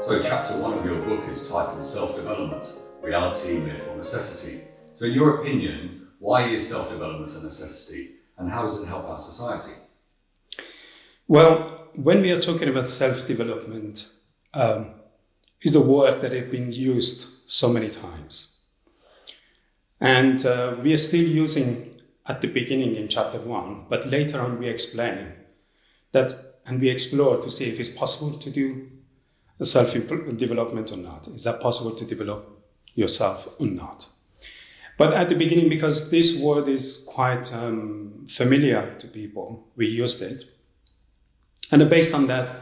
So chapter 1 of your book is titled Self-Development, Reality, Myth or Necessity. So in your opinion, why is self-development a necessity and how does it help our society? Well, when we are talking about self-development, is a word that has been used so many times. And we are still using at the beginning in chapter 1, but later on we explain that and we explore to see if it's possible to do self-development or not. Is that possible to develop yourself or not? But at the beginning, because this word is quite familiar to people, we used it. And based on that,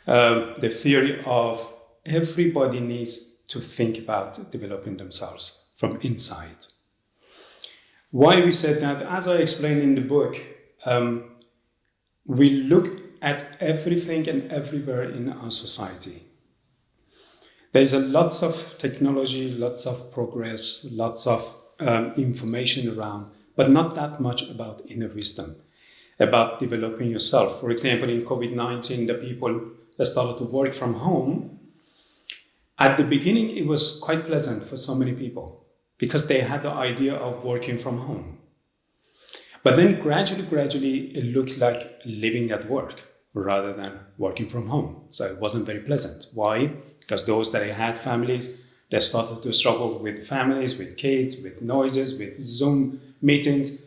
the theory of everybody needs to think about developing themselves from inside. Why we said that, as I explained in the book, we look at everything and everywhere in our society. There's lots of technology, lots of progress, lots of information around, but not that much about inner wisdom, about developing yourself. For example, in COVID-19, the people that started to work from home, at the beginning, it was quite pleasant for so many people because they had the idea of working from home. But then gradually, it looked like living at work rather than working from home. So it wasn't very pleasant. Why? Because those that had families, they started to struggle with families, with kids, with noises, with Zoom meetings.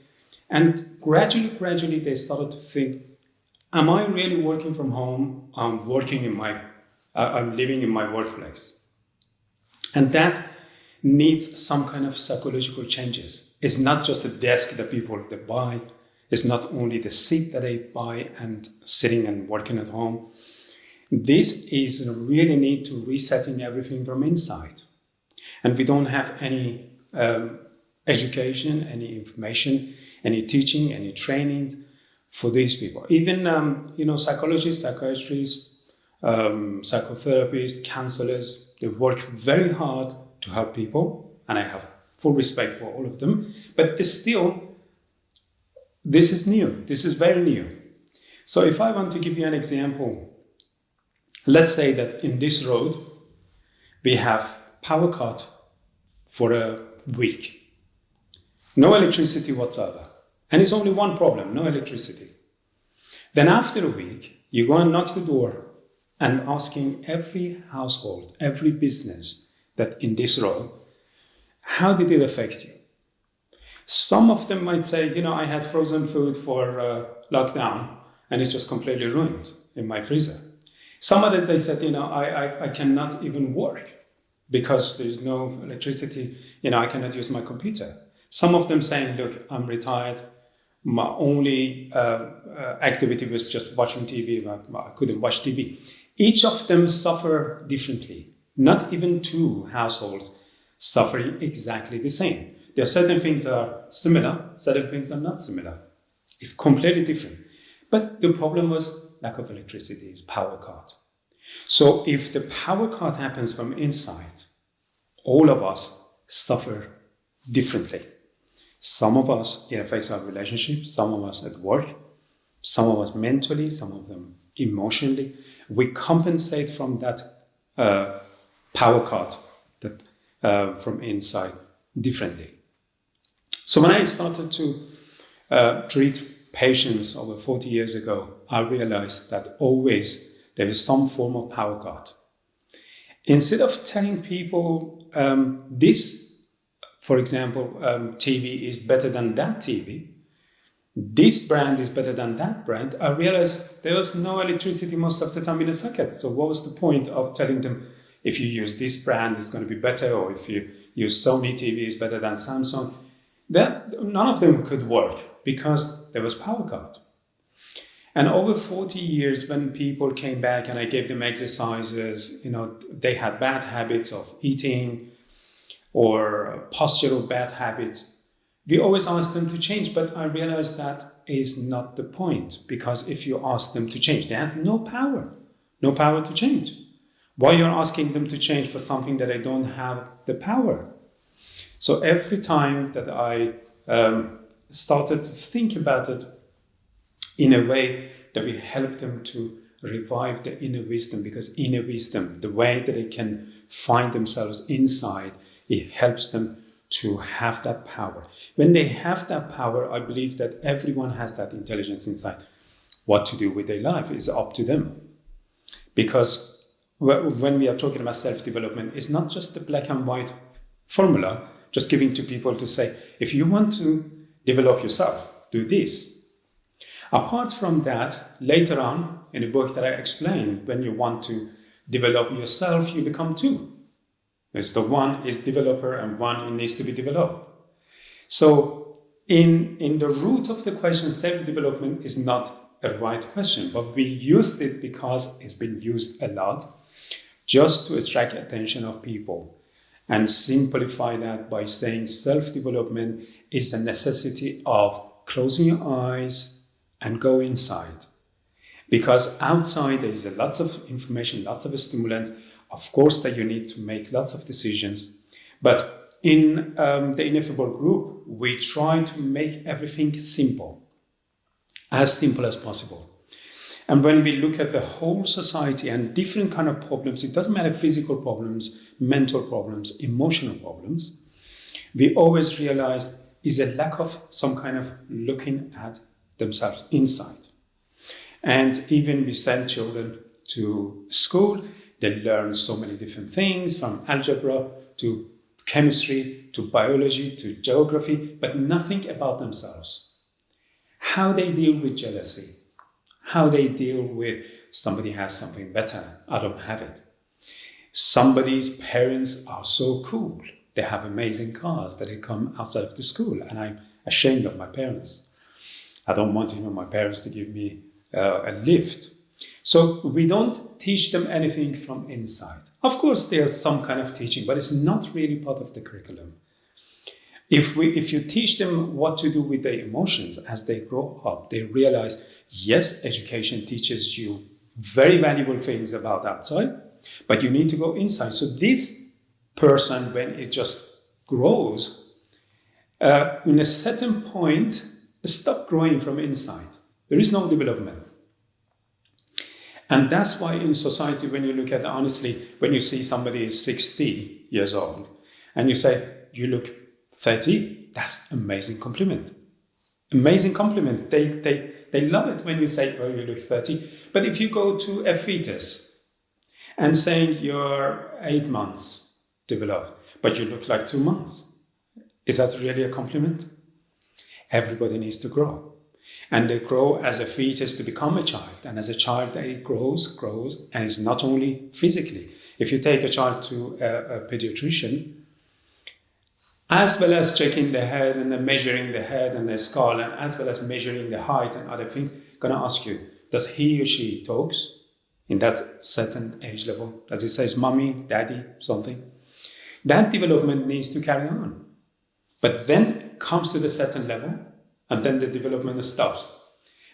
And gradually, they started to think, am I really working from home? I'm living in my workplace. And that needs some kind of psychological changes. It's not just a desk that people that buy. It's not only the seat that they buy and sitting and working at home. This is a really need to resetting everything from inside. And we don't have any education, any information, any teaching, any training for these people. Even, psychologists, psychiatrists, psychotherapists, counselors, they work very hard to help people. And I have full respect for all of them. But still, this is new. This is very new. So if I want to give you an example, let's say that in this road, we have power cut for a week. No electricity whatsoever. And it's only one problem, no electricity. Then after a week, you go and knock the door and asking every household, every business that in this road, how did it affect you? Some of them might say, I had frozen food for lockdown and it's just completely ruined in my freezer. Some others, they said, I cannot even work because there's no electricity. I cannot use my computer. Some of them saying, look, I'm retired. My only activity was just watching TV. I couldn't watch TV. Each of them suffer differently. Not even two households suffering exactly the same. There are certain things that are similar, certain things are not similar. It's completely different. But the problem was lack of electricity, is power cut. So if the power cut happens from inside, all of us suffer differently. Some of us, it affects our relationships, some of us at work, some of us mentally, some of them emotionally. We compensate from that power cut from inside differently. So when I started to treat patients over 40 years ago, I realized that always there is some form of power cut. Instead of telling people this, for example, TV is better than that TV, this brand is better than that brand, I realized there was no electricity most of the time in a socket. So what was the point of telling them if you use this brand, it's going to be better, or if you use Sony TV, it's better than Samsung? None of them could work because there was power cut. And over 40 years, when people came back and I gave them exercises, they had bad habits of eating or postural bad habits. We always ask them to change, but I realized that is not the point, because if you ask them to change, they have no power to change. Why you're asking them to change for something that they don't have the power? So every time that I started to think about it in a way that we help them to revive the inner wisdom, because inner wisdom, the way that they can find themselves inside, it helps them to have that power. When they have that power, I believe that everyone has that intelligence inside. What to do with their life is up to them. Because when we are talking about self-development, it's not just the black and white formula, just giving to people to say, if you want to develop yourself, do this. Apart from that, later on, in a book that I explained, when you want to develop yourself, you become two. There's the one is developer and one needs to be developed. So in the root of the question, self-development is not a right question, but we used it because it's been used a lot just to attract attention of people, and simplify that by saying self-development is a necessity of closing your eyes and go inside. Because outside there is lots of information, lots of stimulants, of course that you need to make lots of decisions. But in the Ineffable Group, we try to make everything simple as possible. And when we look at the whole society and different kind of problems, it doesn't matter physical problems, mental problems, emotional problems, we always realize is a lack of some kind of looking at themselves inside. And even we send children to school, they learn so many different things, from algebra to chemistry to biology to geography, but nothing about themselves. How they deal with jealousy, how they deal with somebody has something better, I don't have it. Somebody's parents are so cool, they have amazing cars that they come outside of the school, and I'm ashamed of my parents. I don't want even my parents to give me a lift. So we don't teach them anything from inside. Of course, there's some kind of teaching, but it's not really part of the curriculum. If you teach them what to do with their emotions as they grow up, they realize, yes, education teaches you very valuable things about outside, but you need to go inside. So this person, when it just grows, in a certain point, stop growing from inside. There is no development. And that's why in society, when you look at it honestly, when you see somebody is 60 years old and you say, you look 30, that's amazing compliment. Amazing compliment. They love it when you say, oh, you look 30. But if you go to a fetus and saying you're 8 months developed, but you look like 2 months, is that really a compliment? Everybody needs to grow. And they grow as a fetus to become a child. And as a child, they grows, and it's not only physically. If you take a child to a pediatrician, as well as checking the head and then measuring the head and the skull, and as well as measuring the height and other things, going to ask you, does he or she talks in that certain age level? Does he say mommy, daddy, something? That development needs to carry on. But then comes to the certain level, and then the development stops.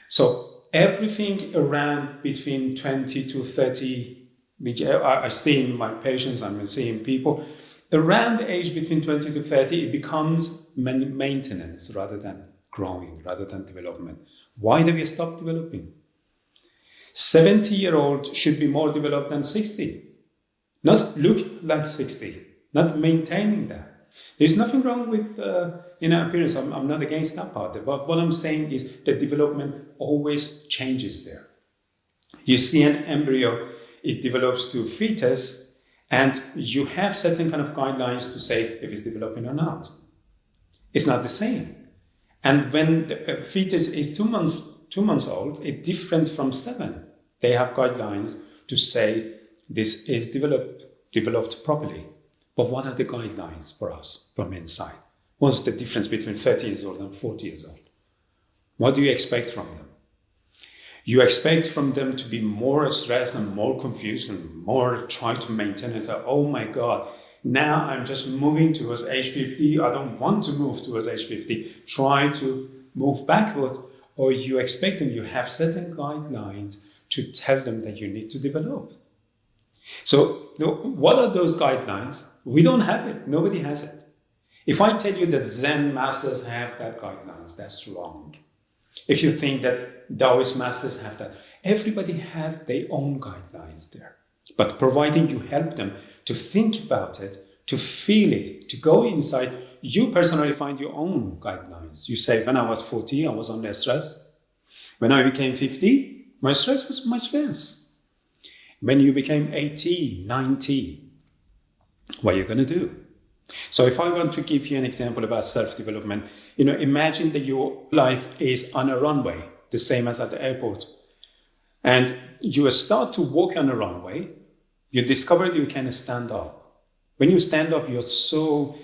So everything around between 20 to 30, which I see in my patients, I'm seeing people, around the age between 20 to 30, it becomes maintenance rather than growing, rather than development. Why do we stop developing? 70-year-old should be more developed than 60. Not look like 60, not maintaining that. There's nothing wrong with appearance. I'm not against that part. But what I'm saying is the development always changes there. You see an embryo, it develops to fetus, and you have certain kind of guidelines to say if it's developing or not. It's not the same. And when the fetus is 2 months old, it's different from 7. They have guidelines to say this is developed properly. But what are the guidelines for us from inside? What's the difference between 30 years old and 40 years old? What do you expect from them? You expect from them to be more stressed and more confused and more trying to maintain it. So, oh my God, now I'm just moving towards age 50. I don't want to move towards age 50. Try to move backwards. Or you expect them, you have certain guidelines to tell them that you need to develop. So what are those guidelines? We don't have it. Nobody has it. If I tell you that Zen masters have that guidelines, that's wrong. If you think that Taoist masters have that, Everybody has their own guidelines there. But providing you help them to think about it, to feel it, to go inside, you personally find your own guidelines. You say, when I was 40, I was under stress. When I became 50, my stress was much less. When you became 80, 90, what are you going to do? So if I want to give you an example about self-development, imagine that your life is on a runway, the same as at the airport. And you start to walk on a runway, you discover you can stand up. When you stand up, you're so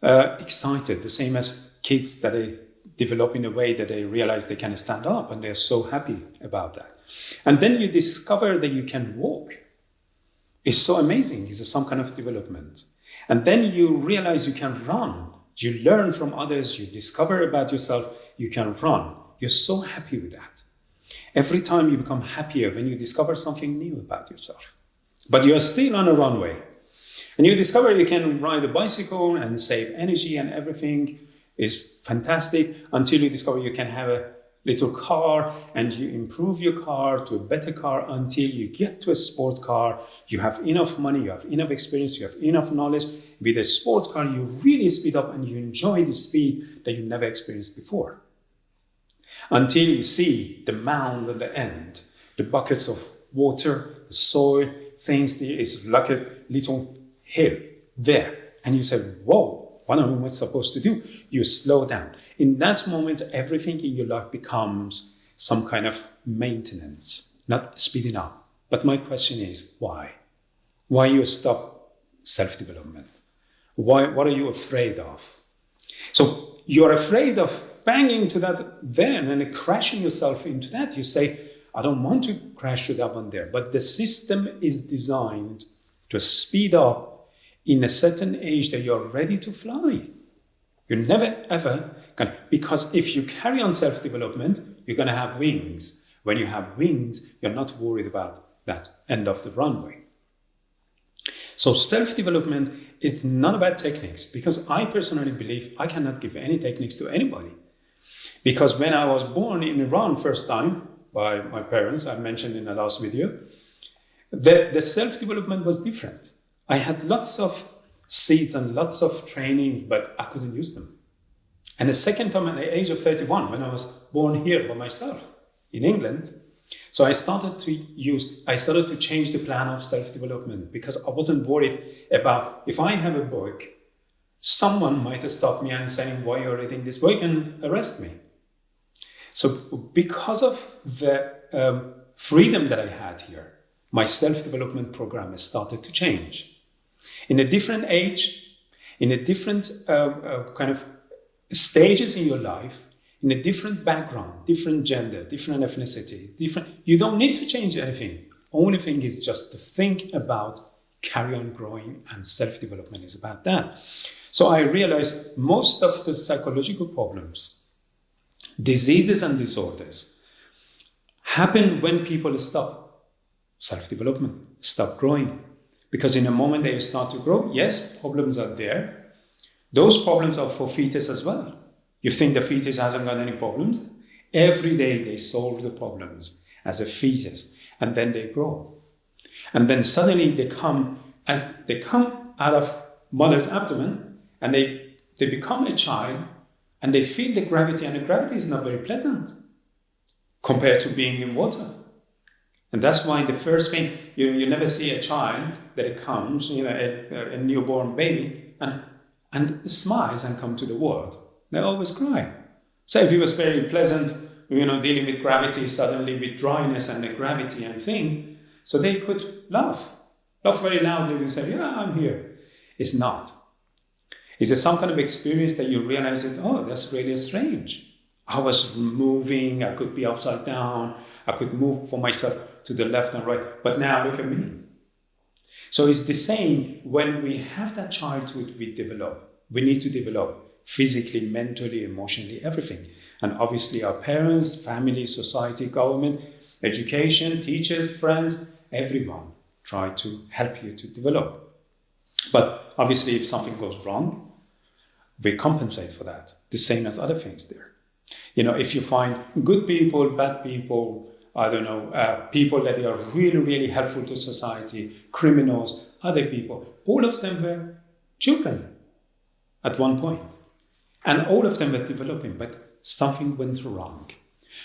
excited, the same as kids that they develop in a way that they realize they can stand up, and they're so happy about that. And then you discover that you can walk. It's so amazing. It's some kind of development. And then you realize you can run. You learn from others. You discover about yourself. You can run. You're so happy with that. Every time you become happier when you discover something new about yourself. But you're still on a runway. And you discover you can ride a bicycle and save energy, and everything is fantastic until you discover you can have a little car, and you improve your car to a better car until you get to a sport car. You have enough money, you have enough experience, you have enough knowledge. With a sport car, you really speed up and you enjoy the speed that you never experienced before. Until you see the mound at the end, the buckets of water, the soil, things, it's like a little hill there. And you say, whoa, what am I supposed to do? You slow down. In that moment, everything in your life becomes some kind of maintenance, not speeding up. But my question is, why? Why you stop self-development? What are you afraid of? So you're afraid of banging to that van and crashing yourself into that. You say, I don't want to crash to that one there. But the system is designed to speed up in a certain age that you're ready to fly. You never ever can, because if you carry on self-development, you're going to have wings. When you have wings, you're not worried about that end of the runway. So self-development is not about techniques, because I personally believe I cannot give any techniques to anybody. Because when I was born in Iran first time by my parents, I mentioned in the last video, the self-development was different. I had lots of seeds and lots of training, but I couldn't use them. And the second time at the age of 31, when I was born here by myself in England, so I started to change the plan of self-development, because I wasn't worried about if I have a book, someone might stop me and saying, why you're reading this book, and arrest me. So because of the freedom that I had here, my self-development program started to change. In a different age, in a different kind of stages in your life, in a different background, different gender, different ethnicity, you don't need to change anything. Only thing is just to think about carry on growing, and self-development is about that. So I realized most of the psychological problems, diseases and disorders happen when people stop self-development, stop growing. Because in the moment they start to grow, yes, problems are there. Those problems are for fetus as well. You think the fetus hasn't got any problems? Every day they solve the problems as a fetus, and then they grow. And then suddenly they come out of mother's abdomen, and they become a child, and they feel the gravity, and the gravity is not very pleasant compared to being in water. And that's why the first thing, you never see a child that it comes, a newborn baby, and smiles and come to the world. They always cry. So if it was very pleasant, dealing with gravity, suddenly with dryness and the gravity and thing, so they could laugh very loudly and say, yeah, I'm here. It's not. It's some kind of experience that you realize that, oh, that's really strange. I was moving, I could be upside down, I could move for myself to the left and right, but now look at me. So it's the same when we have that childhood we develop. We need to develop physically, mentally, emotionally, everything. And obviously our parents, family, society, government, education, teachers, friends, everyone try to help you to develop. But obviously if something goes wrong, we compensate for that. The same as other things there. If you find good people, bad people, I don't know, people that are really, really helpful to society, criminals, other people. All of them were children at one point. And all of them were developing, but something went wrong.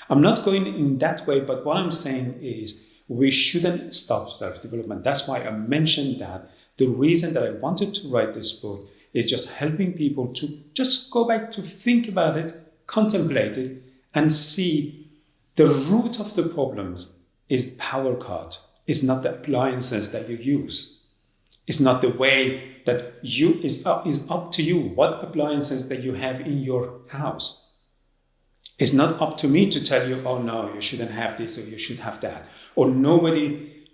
I'm not going in that way, but what I'm saying is we shouldn't stop self-development. That's why I mentioned that. The reason that I wanted to write this book is just helping people to just go back to think about it, contemplate it, and see the root of the problems is power cut. It's not the appliances that you use. It's not the way that is up to you what appliances that you have in your house. It's not up to me to tell you, oh no, you shouldn't have this or you should have that. Or nobody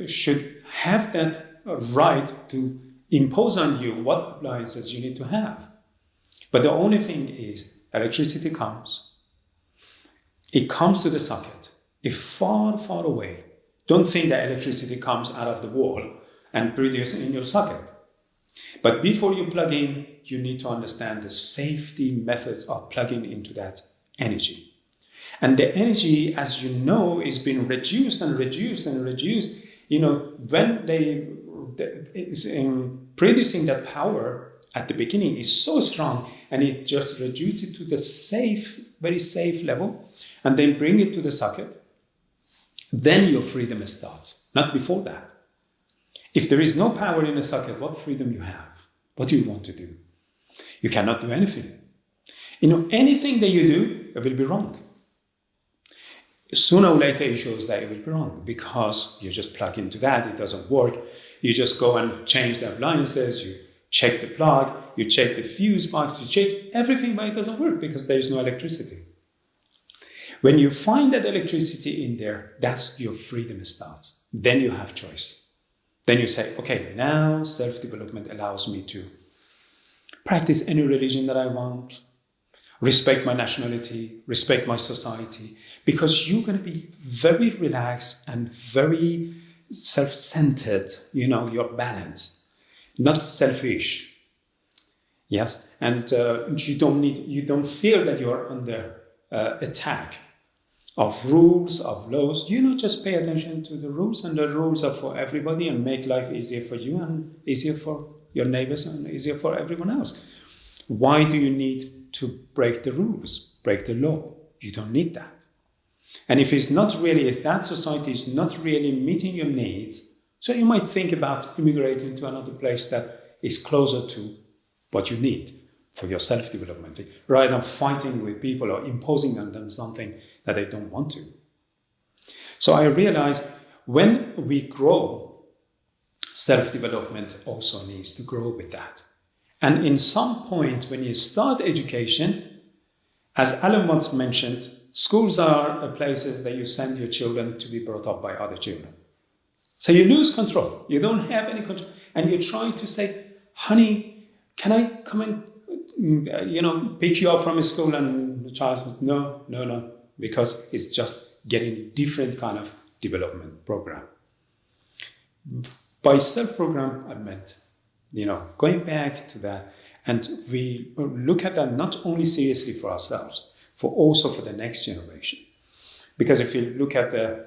should have that right to impose on you what appliances you need to have. But the only thing is electricity comes. It comes to the socket. It's far, far away. Don't think that electricity comes out of the wall and produce in your socket. But before you plug in, you need to understand the safety methods of plugging into that energy. And the energy, as you know, is being reduced and reduced and reduced. You know, when it's in producing that power at the beginning is so strong, and it just reduces it to the safe, very safe level, and then bring it to the socket, then your freedom starts, not before that. If there is no power in a socket, what freedom you have? What do you want to do? You cannot do anything. You know, anything that you do, it will be wrong. Sooner or later, it shows that it will be wrong because you just plug into that, it doesn't work. You just go and change the appliances, you check the plug, you check the fuse box, you check everything, but it doesn't work because there is no electricity. When you find that electricity in there, that's your freedom starts. Then you have choice. Then you say, okay, now self-development allows me to practice any religion that I want, respect my nationality, respect my society, because you're going to be very relaxed and very self-centered, you know, you're balanced, not selfish. Yes, and you don't feel that you're under attack of rules, of laws. You know, just pay attention to the rules, and the rules are for everybody and make life easier for you and easier for your neighbors and easier for everyone else. Why do you need to break the rules, break the law? You don't need that. And if that society is not really meeting your needs, so you might think about immigrating to another place that is closer to what you need for your self-development, rather than fighting with people or imposing on them something that they don't want to. So I realized when we grow, self-development also needs to grow with that. And in some point, when you start education, as Alan once mentioned, schools are places that you send your children to be brought up by other children. So you lose control. You don't have any control. And you try to say, honey, can I come and, pick you up from school? And the child says, no, because it's just getting different kind of development program. By self-program, I meant, going back to that. And we look at that not only seriously for ourselves, also for the next generation. Because if you look at the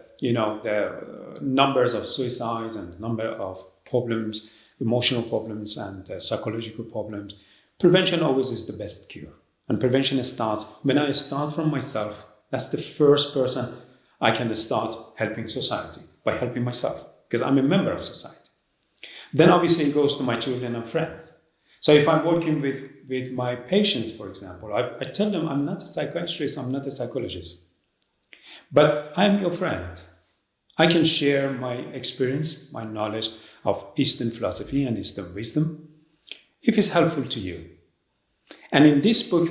numbers of suicides and number of problems, emotional problems and psychological problems, prevention always is the best cure. And prevention starts, when I start from myself, that's the first person I can start helping society, by helping myself, because I'm a member of society. Then obviously it goes to my children and friends. So if I'm working with my patients, for example, I tell them I'm not a psychiatrist, I'm not a psychologist, but I'm your friend. I can share my experience, my knowledge of Eastern philosophy and Eastern wisdom, if it's helpful to you. And in this book,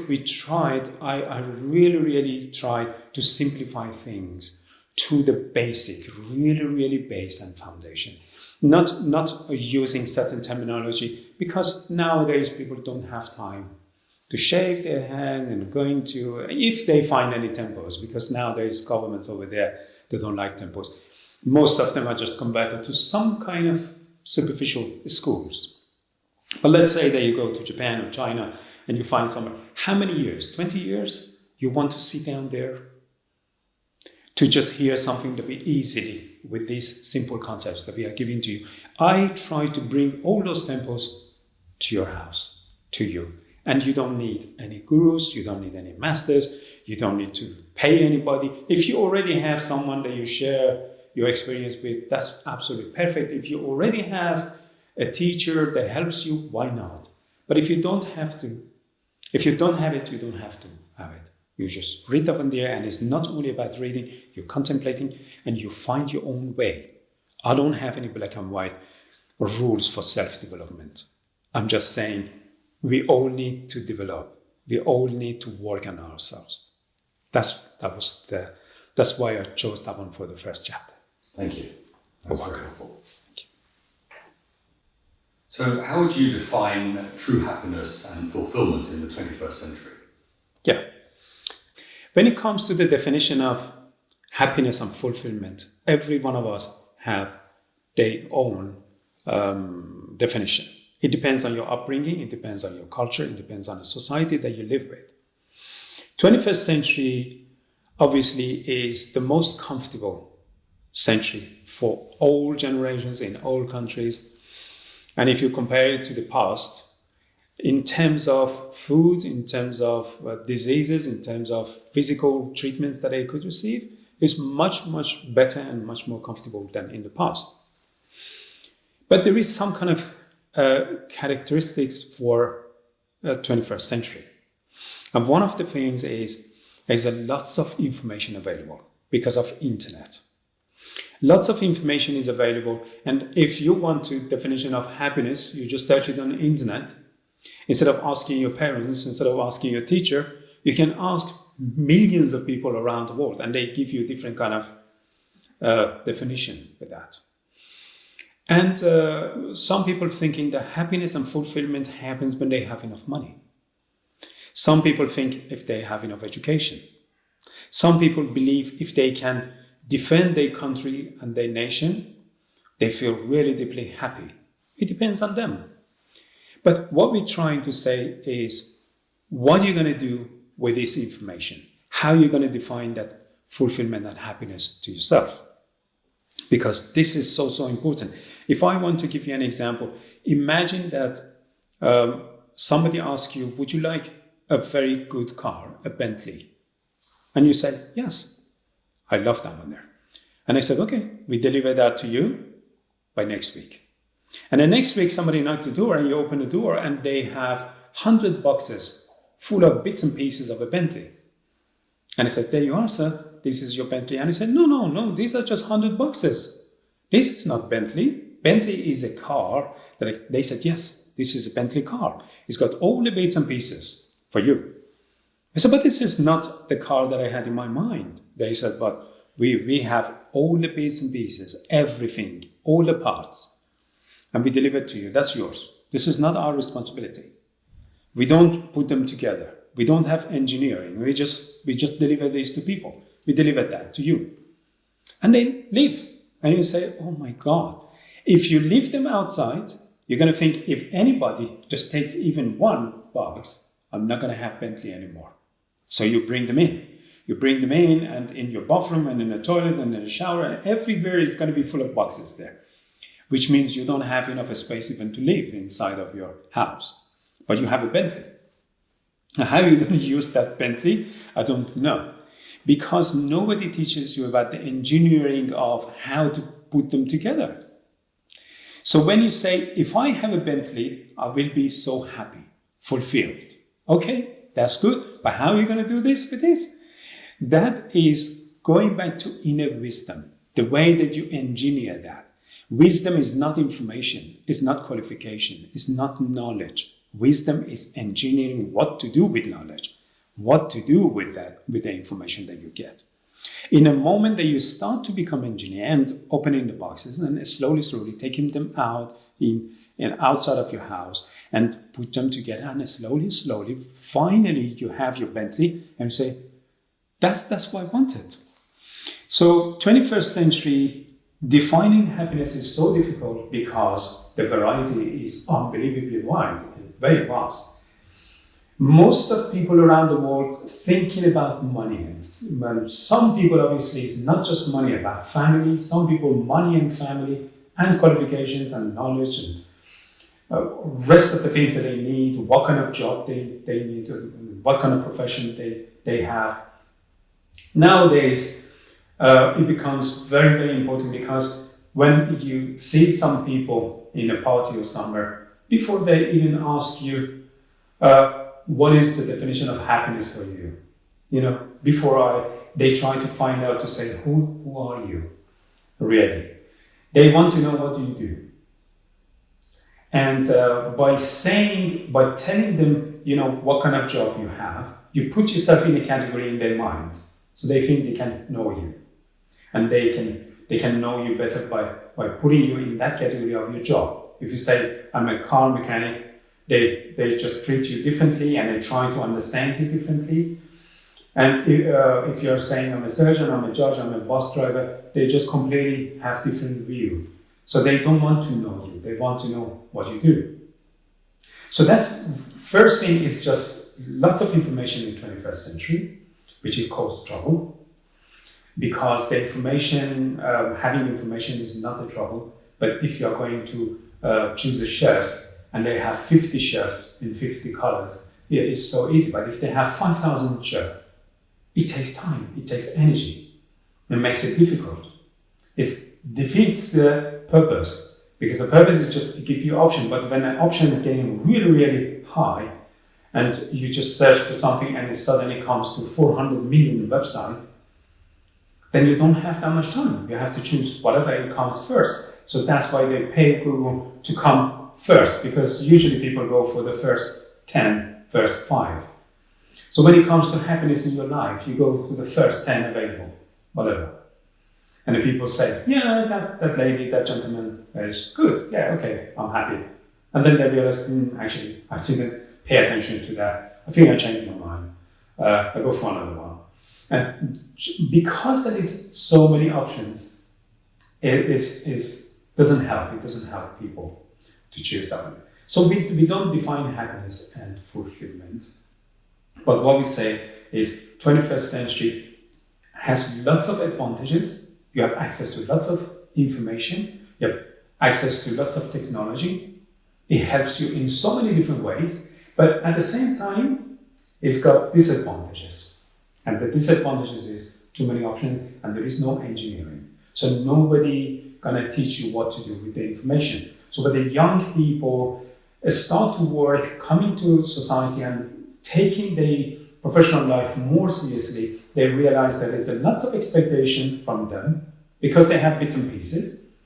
I really, really tried to simplify things to the basic, really, really base and foundation. Not using certain terminology, because nowadays people don't have time to shave their hand and going to, if they find any temples, because nowadays governments over there, they don't like temples. Most of them are just converted to some kind of superficial schools. But let's say that you go to Japan or China and you find somewhere, how many years? 20 years? You want to sit down there to just hear something that we easily, with these simple concepts that we are giving to you. I try to bring all those temples to your house, to you. And you don't need any gurus, you don't need any masters, you don't need to pay anybody. If you already have someone that you share your experience with, that's absolutely perfect. If you already have a teacher that helps you, why not? But if you don't have it, you don't have to have it. You just read up in there, and it's not only about reading, you're contemplating, and you find your own way. I don't have any black and white rules for self-development. I'm just saying we all need to develop. We all need to work on ourselves. That's why I chose that one for the first chapter. Thank you. That's very helpful. Thank you. So how would you define true happiness and fulfillment in the 21st century? Yeah. When it comes to the definition of happiness and fulfillment, every one of us have their own definition. It depends on your upbringing, it depends on your culture, it depends on the society that you live with. 21st century obviously is the most comfortable century for all generations in all countries. And if you compare it to the past, in terms of food, in terms of diseases, in terms of physical treatments that they could receive, it's much, much better and much more comfortable than in the past. But there is some kind of characteristics for 21st century. And one of the things is there's lots of information available because of internet. Lots of information is available, and if you want to definition of happiness, you just search it on the internet. Instead of asking your parents, instead of asking your teacher, you can ask millions of people around the world, and they give you a different kind of definition with that. And some people thinking that happiness and fulfillment happens when they have enough money. Some people think if they have enough education. Some people believe if they can defend their country and their nation, they feel really deeply happy. It depends on them. But what we're trying to say is, what are you going to do with this information? How are you going to define that fulfillment and happiness to yourself? Because this is so, so important. If I want to give you an example, imagine that somebody asks you, would you like a very good car, a Bentley? And you say, yes, I love that one there. And I said, okay, we deliver that to you by next week. And then next week, somebody knocks the door and you open the door and they have 100 boxes full of bits and pieces of a Bentley. And I said, there you are, sir. This is your Bentley. And he said, no, these are just 100 boxes. This is not Bentley. Bentley is a car that they said, yes, this is a Bentley car. It's got all the bits and pieces for you. I said, but this is not the car that I had in my mind. They said, but we have all the bits and pieces, everything, all the parts, and we deliver it to you. That's yours. This is not our responsibility. We don't put them together. We don't have engineering. We just deliver these to people. We deliver that to you. And they leave. And you say, oh my God. If you leave them outside, you're going to think if anybody just takes even one box, I'm not going to have Bentley anymore. So you bring them in. You bring them in, and in your bathroom and in the toilet and in the shower, and everywhere is going to be full of boxes there, which means you don't have enough space even to live inside of your house. But you have a Bentley. Now, how are you going to use that Bentley? I don't know. Because nobody teaches you about the engineering of how to put them together. So when you say, if I have a Bentley, I will be so happy, fulfilled. Okay, that's good. But how are you going to do this with this? That is going back to inner wisdom, the way that you engineer that. Wisdom is not information, it's not qualification, it's not knowledge. Wisdom is engineering what to do with knowledge, what to do with that, with the information that you get. In a moment that you start to become engineer and opening the boxes and slowly taking them out in outside of your house and put them together, and slowly, finally you have your Bentley and you say, that's what I wanted. So 21st century, defining happiness is so difficult because the variety is unbelievably wide and very vast. Most of people around the world thinking about money. And some people, obviously, it's not just money, about family. Some people, money and family and qualifications and knowledge and rest of the things that they need, what kind of job they need, what kind of profession they have. Nowadays, it becomes very, very important, because when you see some people in a party or somewhere, before they even ask you, what is the definition of happiness for you? Before they try to find out, to say, who are you, really? They want to know what you do. And by telling them, what kind of job you have, you put yourself in a category in their mind. So they think they can know you. And they can know you better by putting you in that category of your job. If you say, I'm a car mechanic, they just treat you differently, and they try to understand you differently. And if you're saying, I'm a surgeon, I'm a judge, I'm a bus driver, they just completely have different view. So they don't want to know you. They want to know what you do. So that's first thing, is just lots of information in the 21st century, which it causes trouble. Because the information, having information is not the trouble. But if you're going to choose a shirt, and they have 50 shirts in 50 colors, yeah, it's so easy. But if they have 5,000 shirts, it takes time, it takes energy. It makes it difficult. It defeats the purpose, because the purpose is just to give you option. But when an option is getting really, really high, and you just search for something and it suddenly comes to 400 million websites, then you don't have that much time. You have to choose whatever comes first. So that's why they pay Google to come first, because usually people go for the first 10, first 5. So when it comes to happiness in your life, you go to the first 10 available, whatever. And the people say, yeah, that lady, that gentleman is good. Yeah, okay, I'm happy. And then they realize, actually, I didn't pay attention to that. I think I changed my mind. I go for another one. And because there is so many options, it doesn't help. It doesn't help people to choose that one. So we don't define happiness and fulfillment. But what we say is 21st century has lots of advantages. You have access to lots of information. You have access to lots of technology. It helps you in so many different ways. But at the same time, it's got disadvantages. And the disadvantages is too many options, and there is no engineering. So nobody gonna teach you what to do with the information. So when the young people start to work, coming to society and taking their professional life more seriously, they realize that there's lots of expectation from them because they have bits and pieces.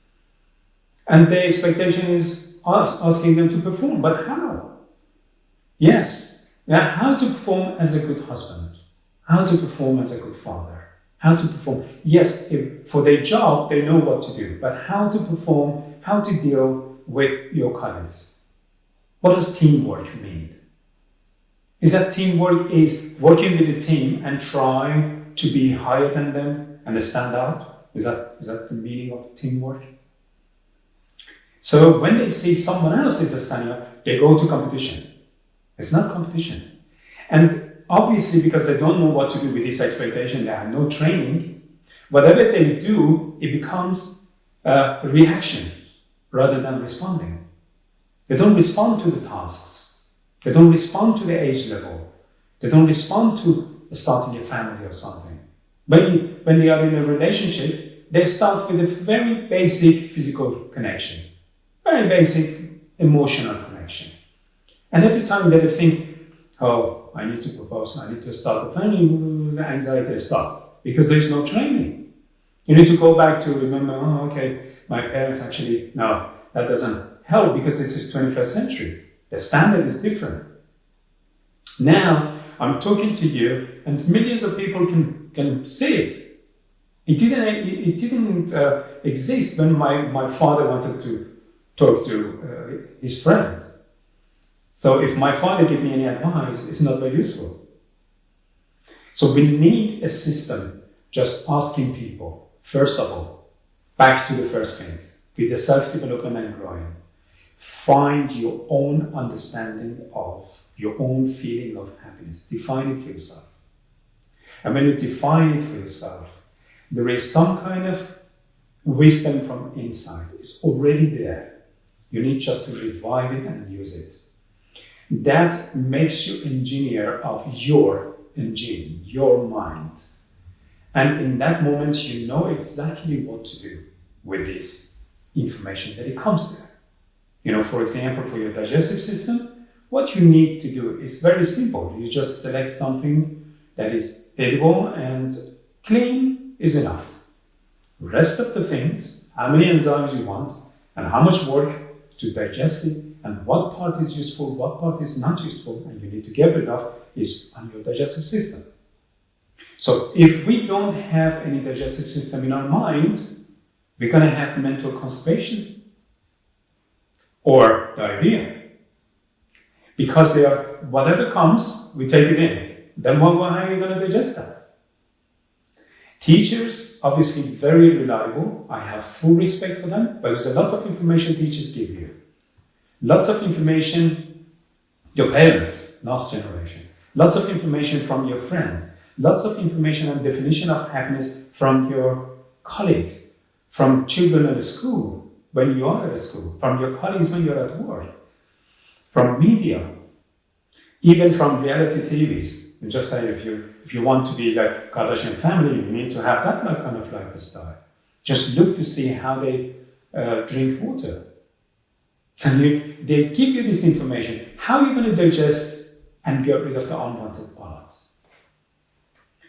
And the expectation is us asking them to perform. But how? Yes. Now, how to perform as a good husband? How to perform as a good father? How to perform? Yes, for their job, they know what to do. But how to perform, how to deal with your colleagues? What does teamwork mean? Is that teamwork is working with a team and trying to be higher than them and stand out? Is that the meaning of teamwork? So when they see someone else is standing up, they go to competition. It's not competition. And obviously, because they don't know what to do with this expectation, they have no training, whatever they do, it becomes reactions rather than responding. They don't respond to the tasks. They don't respond to the age level. They don't respond to starting a family or something. When they are in a relationship, they start with a very basic physical connection, very basic emotional connection. And every time that they think, oh, I need to propose, I need to start a family, the anxiety starts because there's no training. You need to go back to remember, oh, okay, my parents actually, no, that doesn't help because this is 21st century. The standard is different. Now, I'm talking to you and millions of people can see it. It didn't exist when my father wanted to talk to his friends. So if my father gave me any advice, it's not very useful. So we need a system just asking people, first of all, back to the first things, with the self-development and growing. find your own understanding of your own feeling of happiness. Define it for yourself. And when you define it for yourself, there is some kind of wisdom from inside. It's already there. You need just to revive it and use it. That makes you engineer of your engine, your mind. And in that moment, you know exactly what to do with this information that it comes there. You know, for example, for your digestive system, what you need to do is very simple. You just select something that is edible and clean is enough. Rest of the things, how many enzymes you want, and how much work to digest it, and what part is useful, what part is not useful, and you need to get rid of, is on your digestive system. So if we don't have any digestive system in our mind, we're going to have mental constipation or diarrhea. Because they are, whatever comes, we take it in. Then how are you going to digest that? Teachers, obviously very reliable. I have full respect for them, but there's a lot of information teachers give you. Lots of information, your parents, last generation. Lots of information from your friends. Lots of information and definition of happiness from your colleagues, from children at school, when you are at school, from your colleagues when you're at work, from media, even from reality TVs. And just say if you want to be like Kardashian family, you need to have that kind of lifestyle. Just look to see how they drink water. And they give you this information. How are you going to digest and get rid of the unwanted parts?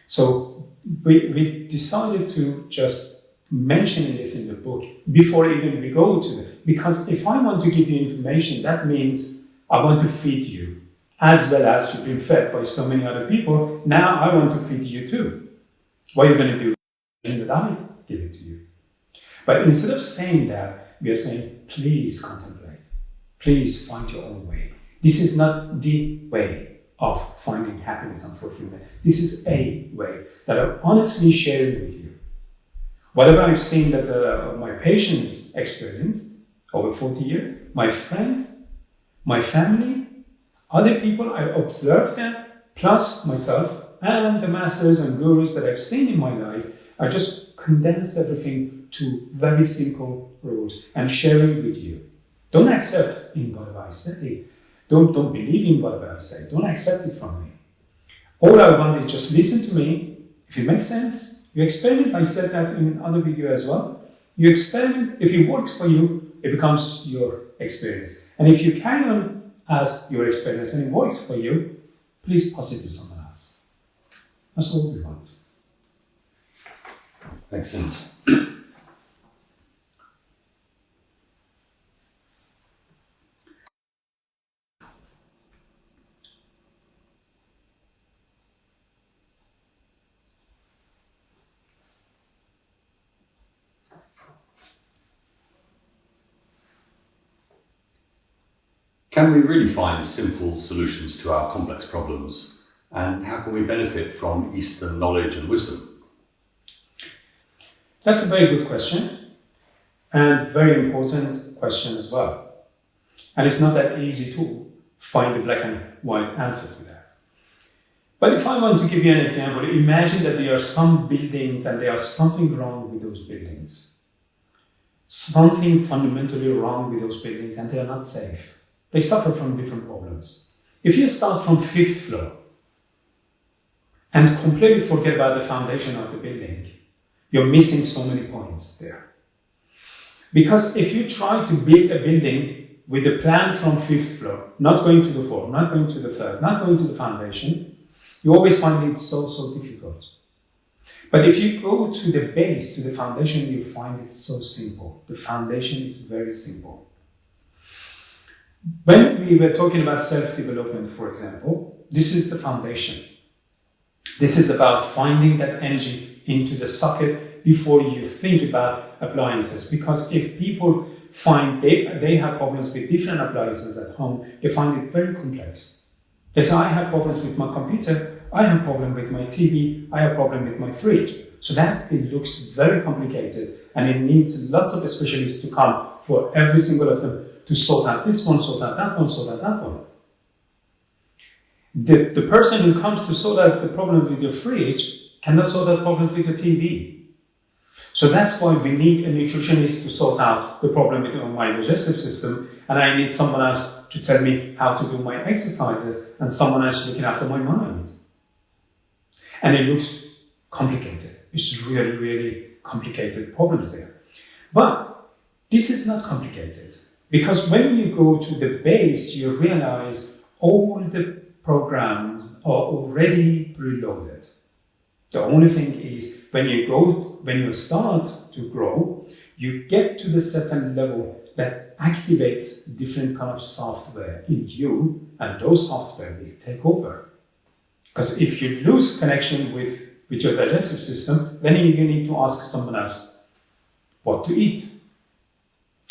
So we decided to just mention this in the book before even we go to it. Because if I want to give you information, that means I want to feed you. As well as you've been fed by so many other people, now I want to feed you too. What are you going to do? That I give it to you. But instead of saying that, we are saying, please contemplate. Please find your own way. This is not the way of finding happiness and fulfillment. This is a way that I'm honestly sharing with you. Whatever I've seen that my patients experience over 40 years, my friends, my family, other people, I observe that, plus myself and the masters and gurus that I've seen in my life, I just condensed everything to very simple rules and sharing with you. Don't accept in whatever I say. Don't believe in whatever I say. Don't accept it from me. All I want is just listen to me. If it makes sense, you experiment. I said that in other video as well. You experiment. If it works for you, it becomes your experience. And if you carry on as your experience and it works for you, please pass it to someone else. That's all we want. Makes sense. Can we really find simple solutions to our complex problems? And how can we benefit from Eastern knowledge and wisdom? That's a very good question and very important question as well. And it's not that easy to find a black and white answer to that. But if I want to give you an example, imagine that there are some buildings and there is something wrong with those buildings. Something fundamentally wrong with those buildings and they are not safe. They suffer from different problems. If you start from 5th floor and completely forget about the foundation of the building, you're missing so many points there. Because if you try to build a building with a plan from 5th floor, not going to the 4th, not going to the 3rd, not going to the foundation, you always find it so difficult. But if you go to the base, to the foundation, you find it so simple. The foundation is very simple. When we were talking about self-development, for example, this is the foundation. This is about finding that energy into the socket before you think about appliances. Because if people find they have problems with different appliances at home, they find it very complex. They say, I have problems with my computer, I have problem with my TV, I have problem with my fridge. So that it looks very complicated and it needs lots of specialists to come for every single of them to sort out this one, sort out that one, sort out that one. The person who comes to sort out the problem with your fridge cannot sort out problems with your TV. So that's why we need a nutritionist to sort out the problem with my digestive system, and I need someone else to tell me how to do my exercises, and someone else looking after my mind. And it looks complicated. It's really, really complicated problems there. But this is not complicated, because when you go to the base, you realize all the programs are already preloaded. The only thing is when you start to grow, you get to the certain level that activates different kind of software in you, and those software will take over. Because if you lose connection with your digestive system, then you need to ask someone else what to eat.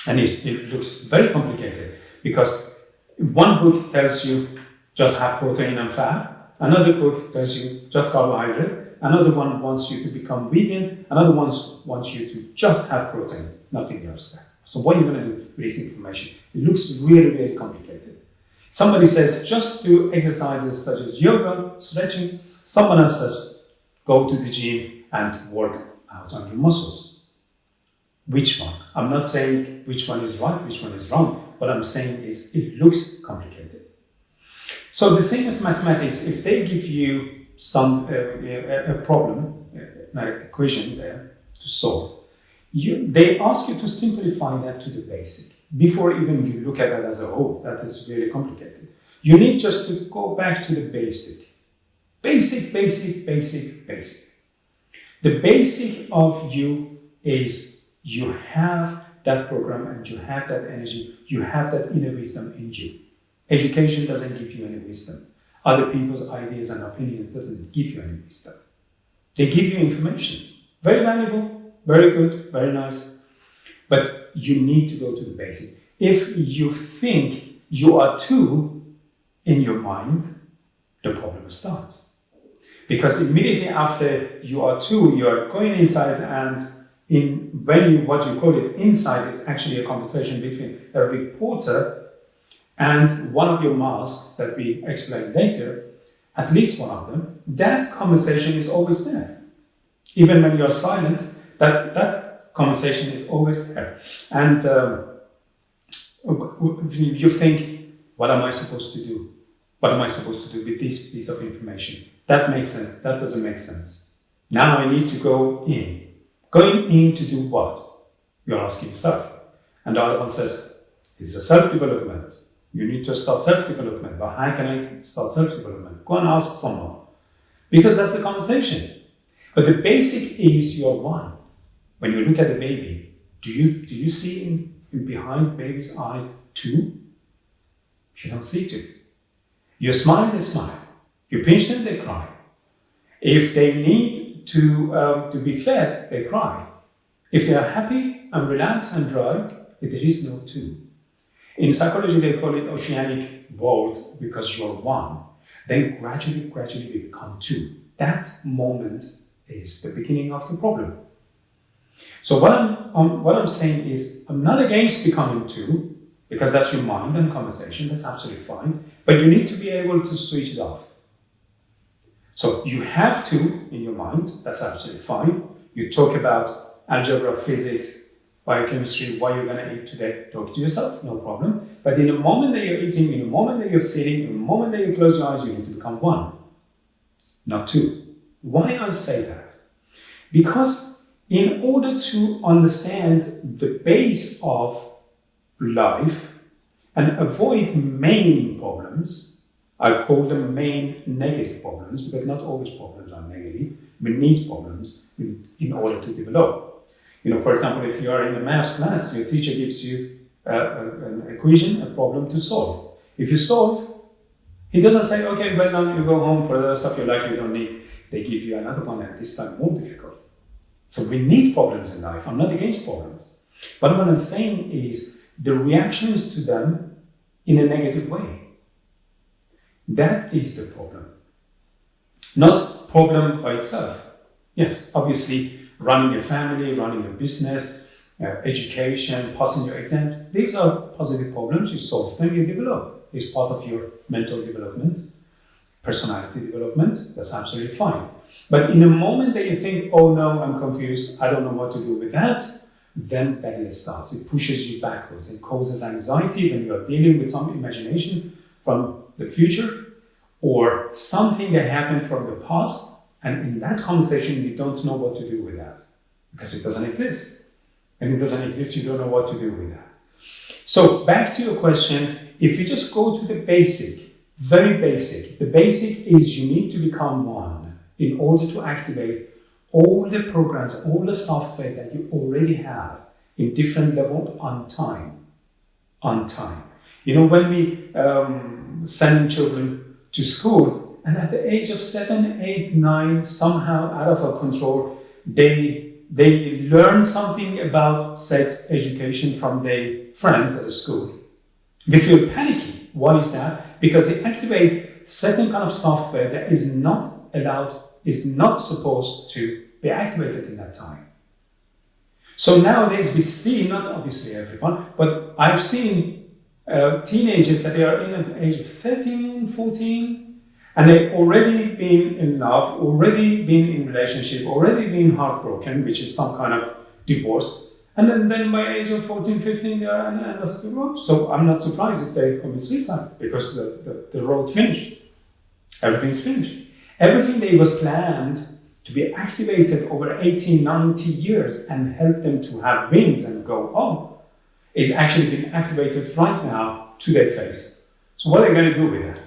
And it looks very complicated, because one book tells you just have protein and fat, another book tells you just carbohydrate, another one wants you to become vegan, another one wants you to just have protein, nothing else there. So what are you going to do with this information? It looks really, really complicated. Somebody says just do exercises such as yoga, stretching. Someone else says go to the gym and work out on your muscles. Which one? I'm not saying which one is right, which one is wrong. What I'm saying is it looks complicated. So the same as mathematics, if they give you some a problem, an equation there to solve, they ask you to simplify that to the basic before even you look at it as a whole. That is really complicated. You need just to go back to the basic. Basic. The basic of you is you have that program and you have that energy, you have that inner wisdom in you. Education doesn't give you any wisdom. Other people's ideas and opinions doesn't give you any wisdom. They give you information. Very valuable, very good, very nice. But you need to go to the basic. If you think you are two in your mind, the problem starts. Because immediately after you are two, you are going inside, and what you call it inside is actually a conversation between a reporter and one of your masks that we explain later, at least one of them. That conversation is always there. Even when you're silent, that conversation is always there. And you think, what am I supposed to do? What am I supposed to do with this piece of information? That makes sense. That doesn't make sense. Now I need to go in. Going in to do what? You're asking yourself. And the other one says, it's a self-development. You need to start self-development. But how can I start self-development? Go and ask someone. Because that's the conversation. But the basic is you're one. When you look at a baby, do you see in behind baby's eyes two? You don't see two. You smile, they smile. You pinch them, they cry. If they need to be fed, they cry. If they are happy and relaxed and dry, there is no two. In psychology, they call it oceanic worlds because you're one. Then gradually we become two. That moment is the beginning of the problem. So what I'm saying is, I'm not against becoming two, because that's your mind and conversation, that's absolutely fine. But you need to be able to switch it off. So you have two in your mind, that's absolutely fine. You talk about algebra, physics, biochemistry, what you're going to eat today, talk to yourself, no problem. But in the moment that you're eating, in the moment that you're feeling, in the moment that you close your eyes, you need to become one, not two. Why I say that? Because in order to understand the base of life and avoid main problems, I call them main negative problems, because not always problems are negative. We need problems in order to develop. For example, if you are in a maths class, your teacher gives you an equation, a problem to solve. If you solve, he doesn't say, okay, well now you go home for the rest of your life, you don't need. They give you another one, and this time more difficult. So we need problems in life. I'm not against problems. But what I'm saying is the reactions to them in a negative way. That is the problem. Not problem by itself. Yes, obviously, running a family, running a business, education, passing your exam. These are positive problems. You solve them, you develop. It's part of your mental development, personality development. That's absolutely fine. But in a moment that you think, oh no, I'm confused, I don't know what to do with that, then barrier starts. It pushes you backwards. It causes anxiety when you're dealing with some imagination from the future or something that happened from the past. And in that conversation, you don't know what to do with that because it doesn't exist. And it doesn't exist, you don't know what to do with that. So back to your question, if you just go to the basic, very basic, the basic is you need to become one in order to activate all the programs, all the software that you already have in different level on time. On time. You know, when we send children to school, and at the age of 7, 8, 9, somehow out of our control, they learn something about sex education from their friends at the school. They feel panicky. Why is that? Because it activates certain kind of software that is not allowed, is not supposed to be activated in that time. So nowadays we see, not obviously everyone, but I've seen teenagers that they are in the age of 13, 14, and they've already been in love, already been in relationship, already been heartbroken, which is some kind of divorce. And then by age of 14, 15, they are at the end of the road. So I'm not surprised if they commit suicide because the road finished. Everything's finished. Everything that was planned to be activated over 80, 90 years and help them to have wings and go on is actually being activated right now to their face. So what are they going to do with that?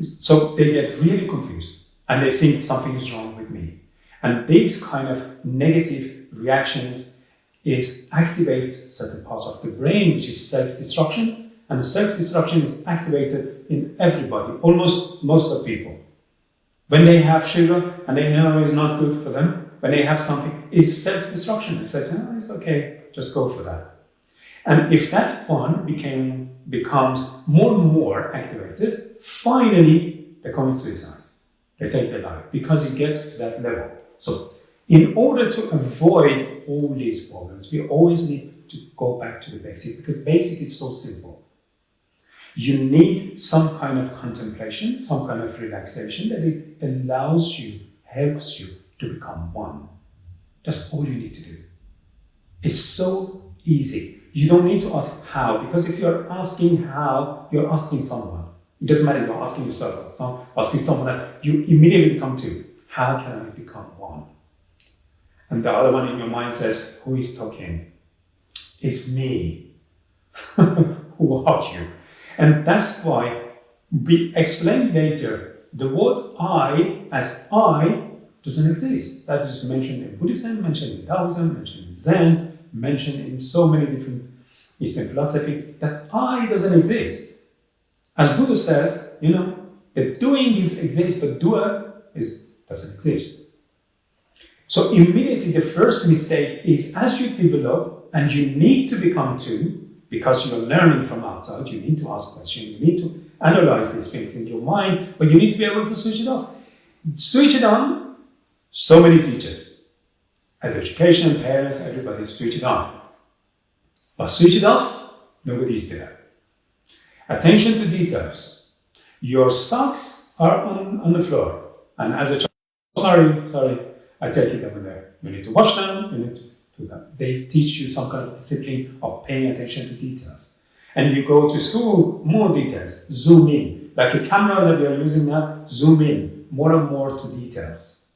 So they get really confused and they think something is wrong with me. And these kind of negative reactions activates certain parts of the brain, which is self-destruction. And self-destruction is activated in everybody, almost most of people. When they have sugar and they know it's not good for them, when they have something, it's self-destruction. It says, oh, it's okay, just go for that. And if that one becomes more and more activated, finally they commit suicide. They take their life because it gets to that level. So in order to avoid all these problems, we always need to go back to the basic because basic is so simple. You need some kind of contemplation, some kind of relaxation that it allows you, helps you to become one. That's all you need to do. It's so easy. You don't need to ask how, because if you're asking how, you're asking someone. It doesn't matter if you're asking yourself or asking someone else. You immediately come to, how can I become one? And the other one in your mind says, who is talking? It's me. Who are you? And that's why we explain later the word I as I doesn't exist. That is mentioned in Buddhism, mentioned in Taoism, mentioned in Zen, mentioned in so many different Eastern philosophy, that I doesn't exist. As Buddha said, the doing exists, but doer doesn't exist. So immediately the first mistake is as you develop and you need to become two, because you're learning from outside, you need to ask questions, you need to analyze these things in your mind, but you need to be able to switch it off. Switch it on, so many teachers, education, parents, everybody switch it on. But switch it off, nobody's there. Attention to details. Your socks are on the floor, and as a child, sorry, I take it over there. You need to wash them, you need to do that. They teach you some kind of discipline of paying attention to details. And you go to school, more details, zoom in. Like a camera that we are using now, zoom in more and more to details.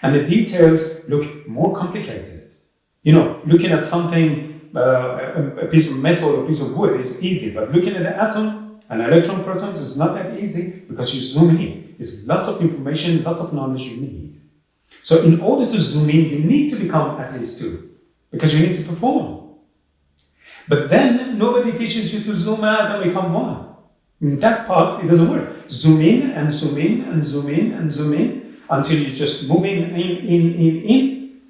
And the details look more complicated. Looking at something, a piece of metal or a piece of wood is easy, but looking at the atom and electron protons is not that easy because you zoom in. It's lots of information, lots of knowledge you need. So in order to zoom in, you need to become at least two. Because you need to perform. But then nobody teaches you to zoom out and become one. In that part, it doesn't work. Zoom in and zoom in and zoom in and zoom in until you just move in.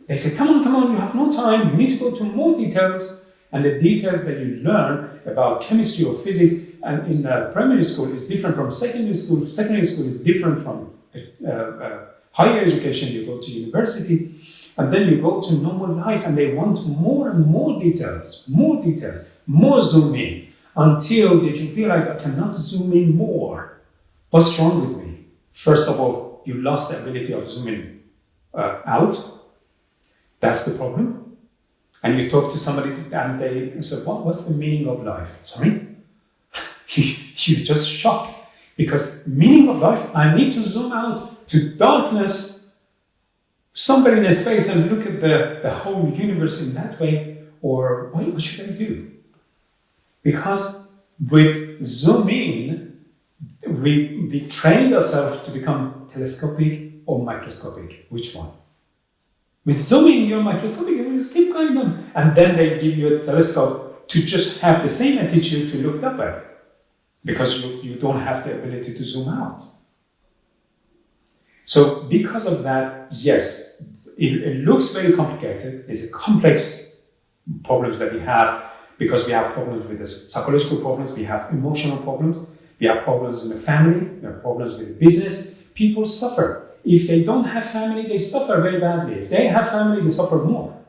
They say, come on, you have no time. You need to go to more details. And the details that you learn about chemistry or physics and in primary school is different from secondary school. Secondary school is different from higher education. You go to university. and then you go to normal life and they want more and more details, more zoom in, until they realize I cannot zoom in more. What's wrong with me? First of all, you lost the ability of zooming out. That's the problem. And you talk to somebody and they say, what's the meaning of life? Sorry? You're just shocked. Because meaning of life, I need to zoom out to darkness, somewhere in a space, and look at the whole universe in that way. Or what should I do? Because with zoom in, we trained ourselves to become telescopic or microscopic. Which one? With zooming, you're microscopic, and you just keep going on. And then they give you a telescope to just have the same attitude to look up at. Because you don't have the ability to zoom out. So because of that, yes, it looks very complicated. It's a complex problems that we have, because we have problems with the psychological problems, we have emotional problems, we have problems in the family, we have problems with the business. People suffer. If they don't have family, they suffer very badly. If they have family, they suffer more.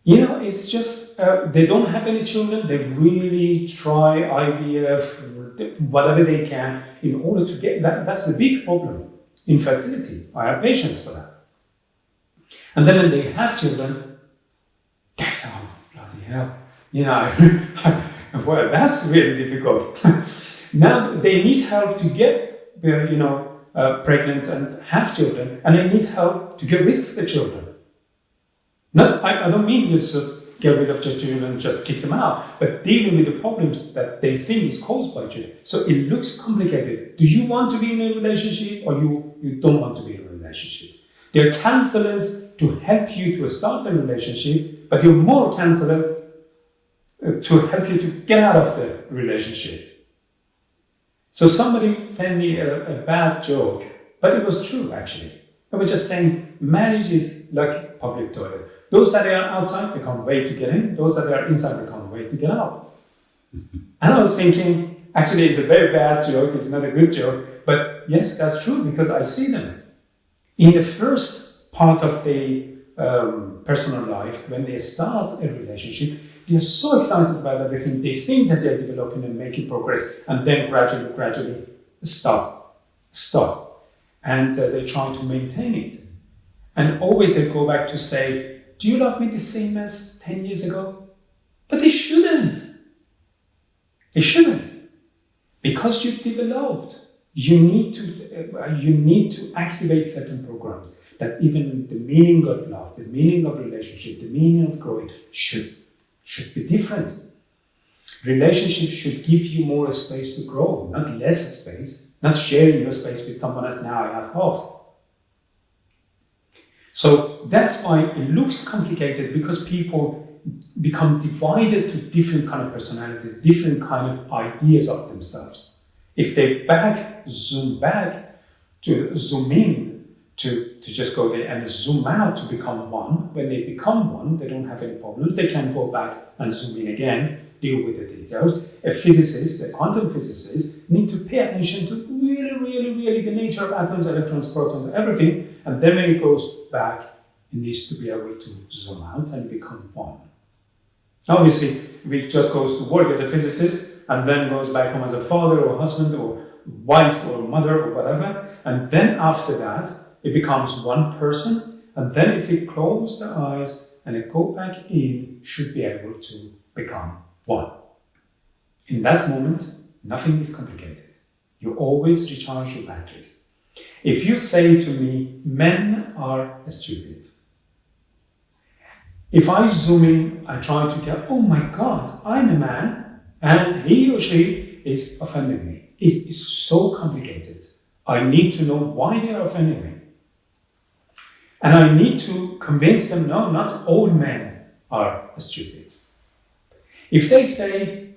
You know, it's just, they don't have any children, they really try IVF, whatever they can, in order to get that. That's the big problem, infertility. I have patients for that. And then when they have children, that's all, bloody hell. You know, well, that's really difficult. Now they need help to get, pregnant and have children, and they need help to get rid of the children. I don't mean just get rid of the children and just kick them out, but dealing with the problems that they think is caused by children. So it looks complicated. Do you want to be in a relationship, or you don't want to be in a relationship? There are counselors to help you to start a relationship, but there are more counselors to help you to get out of the relationship. So somebody sent me a bad joke, but it was true actually. I was just saying marriage is like public toilet. Those that are outside, they can't wait to get in. Those that are inside, they can't wait to get out. And I was thinking, actually, it's a very bad joke. It's not a good joke. But yes, that's true, because I see them. In the first part of the personal life, when they start a relationship, they're so excited about everything. They think that they're developing and making progress, and then gradually stop. And they're trying to maintain it. And always they go back to say, do you love me the same as 10 years ago? But they shouldn't. They shouldn't. Because you've developed. You need to activate certain programs that even the meaning of love, the meaning of relationship, the meaning of growing should be different. Relationships should give you more space to grow, not less space, not sharing your space with someone else. Now I have half. So that's why it looks complicated, because people become divided to different kind of personalities, different kind of ideas of themselves. If they zoom in to just go there and zoom out to become one, when they become one, they don't have any problems. They can go back and zoom in again, deal with the details. A physicist, a quantum physicist, need to pay attention to really the nature of atoms, electrons, protons, everything. And then when it goes back, it needs to be able to zoom out and become one. Obviously, if it just goes to work as a physicist and then goes back home as a father or husband or wife or mother or whatever, and then after that, it becomes one person, and then if it closes the eyes and it go back in, should be able to become one. In that moment, nothing is complicated. You always recharge your batteries. If you say to me, men are stupid. If I zoom in, I try to get, oh my God, I'm a man, and he or she is offending me. It is so complicated. I need to know why they are offending me. And I need to convince them, no, not all men are stupid. If they say,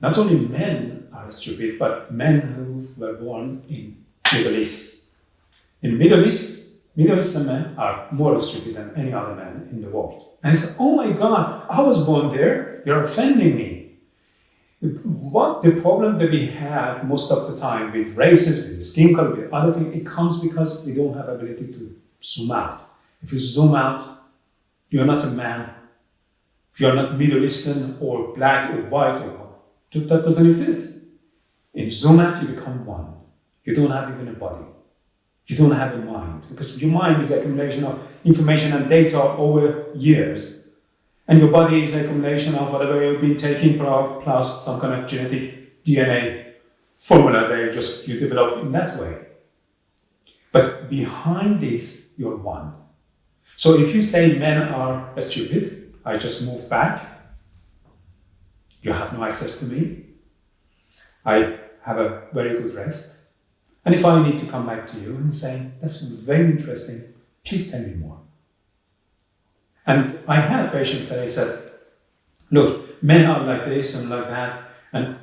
not only men are stupid, but men who were born in Middle East. In Middle Eastern men are more stupid than any other man in the world. And I say, oh my God, I was born there, you're offending me. What the problem that we have most of the time with races, with skin color, with other things, it comes because we don't have ability to zoom out. If you zoom out, you're not a man. You're not Middle Eastern or black or white or what. That doesn't exist. In zoom out, you become one. You don't have even a body. You don't have a mind, because your mind is accumulation of information and data over years. And your body is accumulation of whatever you've been taking plus some kind of genetic DNA formula that you develop in that way. But behind this, you're one. So if you say men are stupid, I just move back, you have no access to me, I have a very good rest. And if I need to come back to you and say, that's very interesting, please tell me more. And I had patients that I said, look, men are like this and like that, and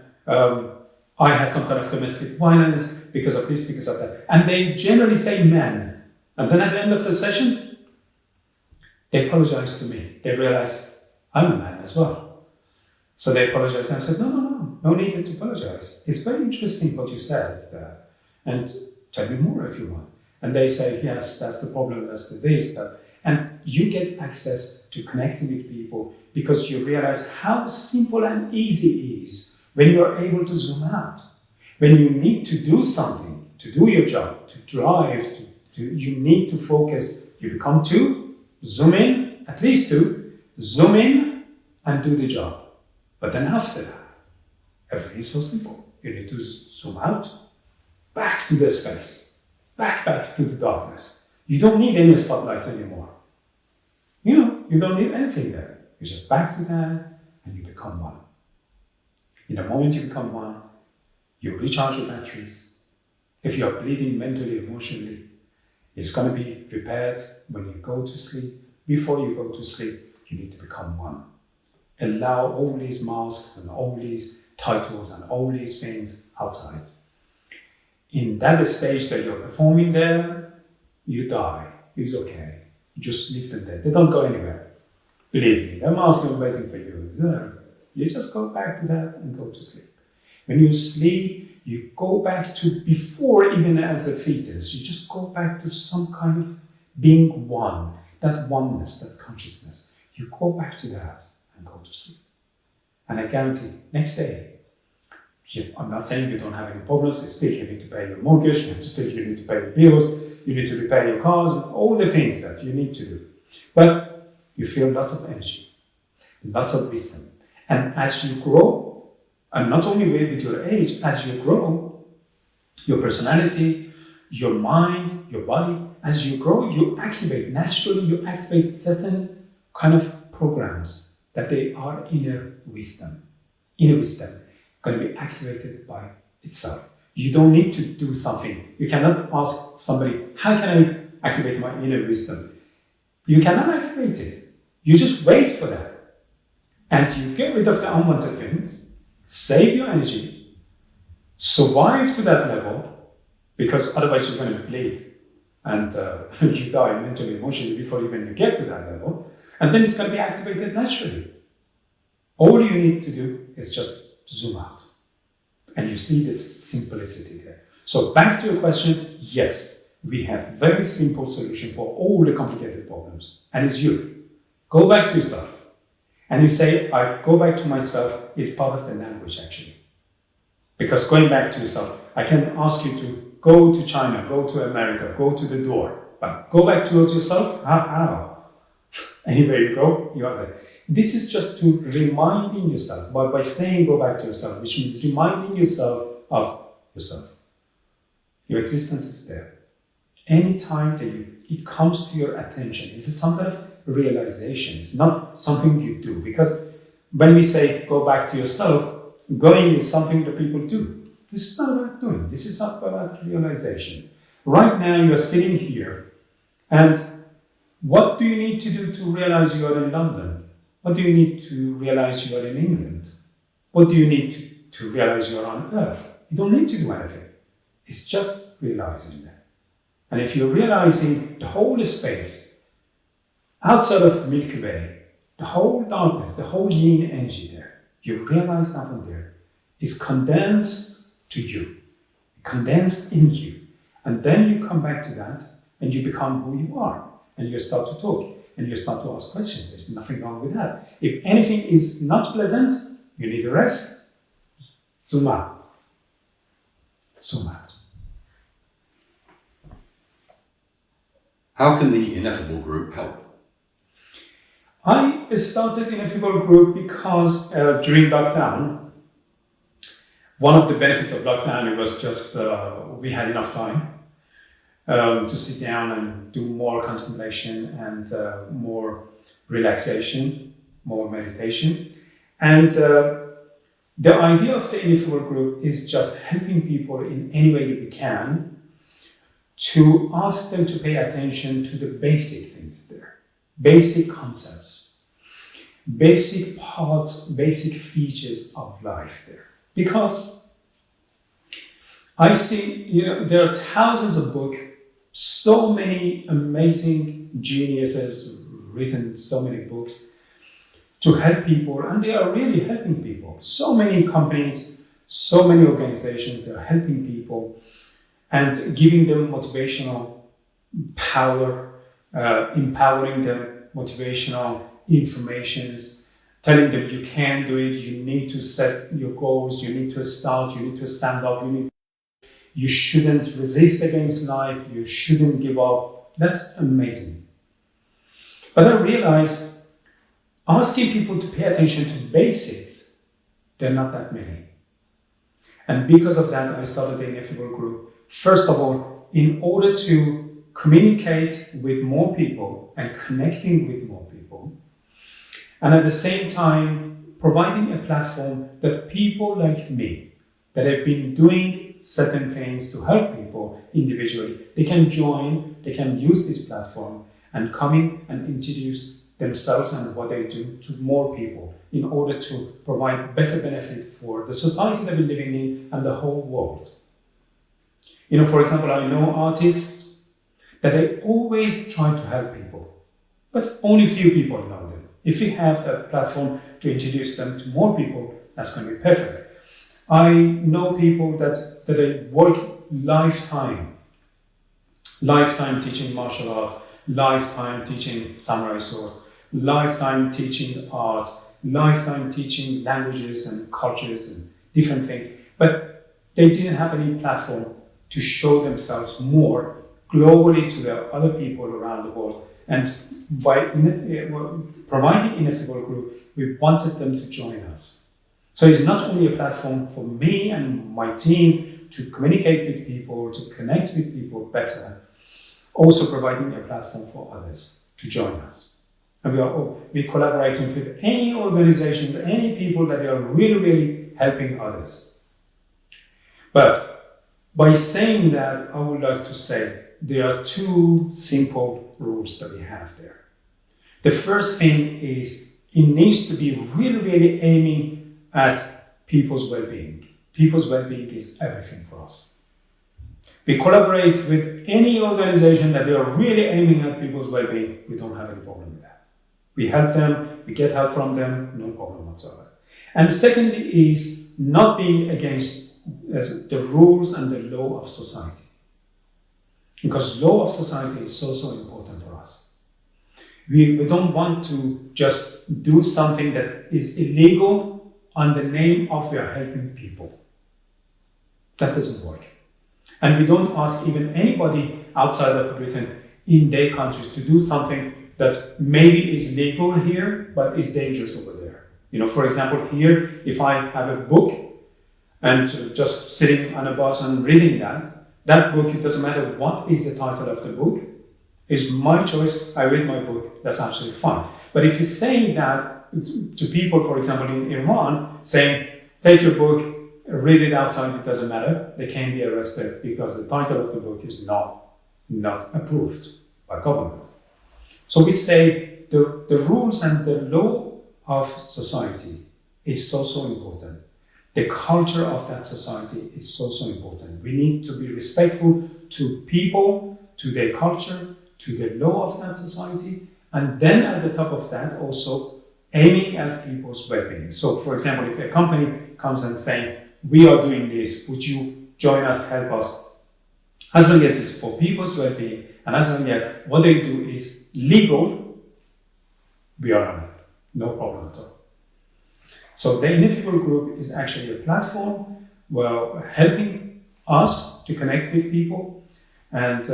I had some kind of domestic violence because of this, because of that. And they generally say men. And then at the end of the session, they apologize to me. They realize I'm a man as well. So they apologize, and I said, no need to apologize. It's very interesting what you said there. And tell me more if you want. And they say, yes, that's the problem, that's the this, that. And you get access to connecting with people because you realize how simple and easy it is when you're able to zoom out. When you need to do something, to do your job, to drive, you need to focus. You become two, zoom in, at least two, zoom in and do the job. But then after that, everything is so simple. You need to zoom out, back to the space, back to the darkness. You don't need any spotlights anymore. You don't need anything there. You're just back to that and you become one. In the moment you become one, you recharge your batteries. If you're bleeding mentally, emotionally, it's going to be repaired when you go to sleep. Before you go to sleep, you need to become one. Allow all these masks and all these titles and all these things outside. In that stage that you're performing there, you die. It's okay. You just leave them there. They don't go anywhere. Believe me, they're asking waiting for you. You just go back to that and go to sleep. When you sleep, you go back to before, even as a fetus. You just go back to some kind of being one, that oneness, that consciousness. You go back to that and go to sleep. And I guarantee, next day, I'm not saying you don't have any problems. Still, you need to pay your mortgage. Still, you need to pay the bills. You need to repair your cars. All the things that you need to do. But you feel lots of energy, lots of wisdom. And as you grow, and not only with your age, as you grow, your personality, your mind, your body, as you grow, you activate certain kind of programs that they are inner wisdom. Inner wisdom going to be activated by itself. You don't need to do something. You cannot ask somebody, how can I activate my inner wisdom? You cannot activate it. You just wait for that. And you get rid of the unwanted things, save your energy, survive to that level, because otherwise you're going to bleed and you die mentally, emotionally before even you get to that level. And then it's going to be activated naturally. All you need to do is just zoom out. And you see this simplicity there. So back to your question, yes, we have very simple solution for all the complicated problems. And it's you. Go back to yourself. And you say, I go back to myself is part of the language actually. Because going back to yourself, I can ask you to go to China, go to America, go to the door. But go back towards yourself, how? Anywhere you go, you are there. This is just to reminding yourself, by saying go back to yourself, which means reminding yourself of yourself. Your existence is there. Anytime that it comes to your attention, it's some kind of realization. It's not something you do. Because when we say go back to yourself, going is something that people do. This is not about doing. This is not about realization. Right now you are sitting here, and what do you need to do to realize you are in London? What do you need to realize you are in England? What do you need to realize you are on Earth? You don't need to do anything. It's just realizing that. And if you're realizing the whole space, outside of Milky Way, the whole darkness, the whole yin energy there, you realize that one there is condensed to you, condensed in you. And then you come back to that and you become who you are. and you start to talk and you start to ask questions. There's nothing wrong with that. If anything is not pleasant, you need a rest. Zoom out. Zoom out. How can the Ineffable Group help? I started Ineffable Group because during lockdown, one of the benefits of lockdown, it was just we had enough time to sit down and do more contemplation and more relaxation, more meditation. And the idea of the Ineffable Group is just helping people in any way that we can to ask them to pay attention to the basic things there, basic concepts, basic parts, basic features of life there. Because I see, there are thousands of books, so many amazing geniuses written so many books to help people, and they are really helping people. So many companies, so many organizations, they're helping people and giving them motivational power, empowering them, motivational informations, telling them you can do it, you need to set your goals, you need to start, you need to stand up, you shouldn't resist against life, you shouldn't give up. That's amazing. But I realized asking people to pay attention to basics, there are not that many. And because of that, I started the Ineffable Group. First of all, in order to communicate with more people and connecting with more people, and at the same time, providing a platform that people like me, that have been doing certain things to help people individually, they can join, they can use this platform and come in and introduce themselves and what they do to more people in order to provide better benefit for the society that we're living in and the whole world. For example, I know artists that they always try to help people, but only few people know them. If we have a platform to introduce them to more people, that's going to be perfect. I know people that they work lifetime teaching martial arts, lifetime teaching samurai sword, lifetime teaching art, lifetime teaching languages and cultures and different things, but they didn't have any platform to show themselves more globally to the other people around the world. And by providing Ineffable Group, we wanted them to join us. So it's not only a platform for me and my team to communicate with people, to connect with people better, also providing a platform for others to join us. And we're collaborating with any organizations, any people that are really, really helping others. But by saying that, I would like to say there are two simple rules that we have there. The first thing is it needs to be really, really aiming at people's well-being. People's well-being is everything for us. We collaborate with any organization that they are really aiming at people's well-being. We don't have any problem with that. We help them, we get help from them, no problem whatsoever. And secondly is not being against the rules and the law of society. Because law of society is so important for us. We don't want to just do something that is illegal on the name of we are helping people. That doesn't work. And we don't ask even anybody outside of Britain in their countries to do something that maybe is legal here, but is dangerous over there. For example, here, if I have a book and just sitting on a bus and reading that book, it doesn't matter what is the title of the book, it's my choice, I read my book, that's absolutely fine. But if you're saying that to people, for example, in Iran, saying, take your book, read it outside, it doesn't matter, they can be arrested because the title of the book is not approved by government. So we say the rules and the law of society is so important. The culture of that society is so important. We need to be respectful to people, to their culture, to the law of that society, and then at the top of that also aiming at people's well-being. So for example, if a company comes and saying, we are doing this, would you join us, help us? As long as it's for people's well-being And as long as what they do is legal, we are on it. No problem at all. So the Ineffable Group is actually a platform where helping us to connect with people, and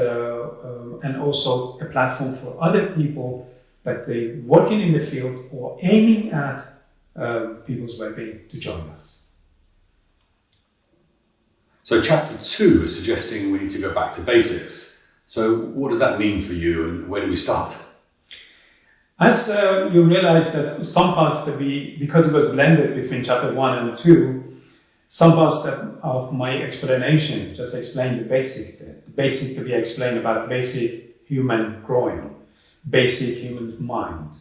also a platform for other people that they working in the field or aiming at people's well-being to join us. So chapter 2 is suggesting we need to go back to basics. So what does that mean for you, and where do we start? As you realize that some parts that because it was blended between chapter 1 and 2, some parts of my explanation just explain the basics there. The basics to be explained about basic human growing, basic human mind,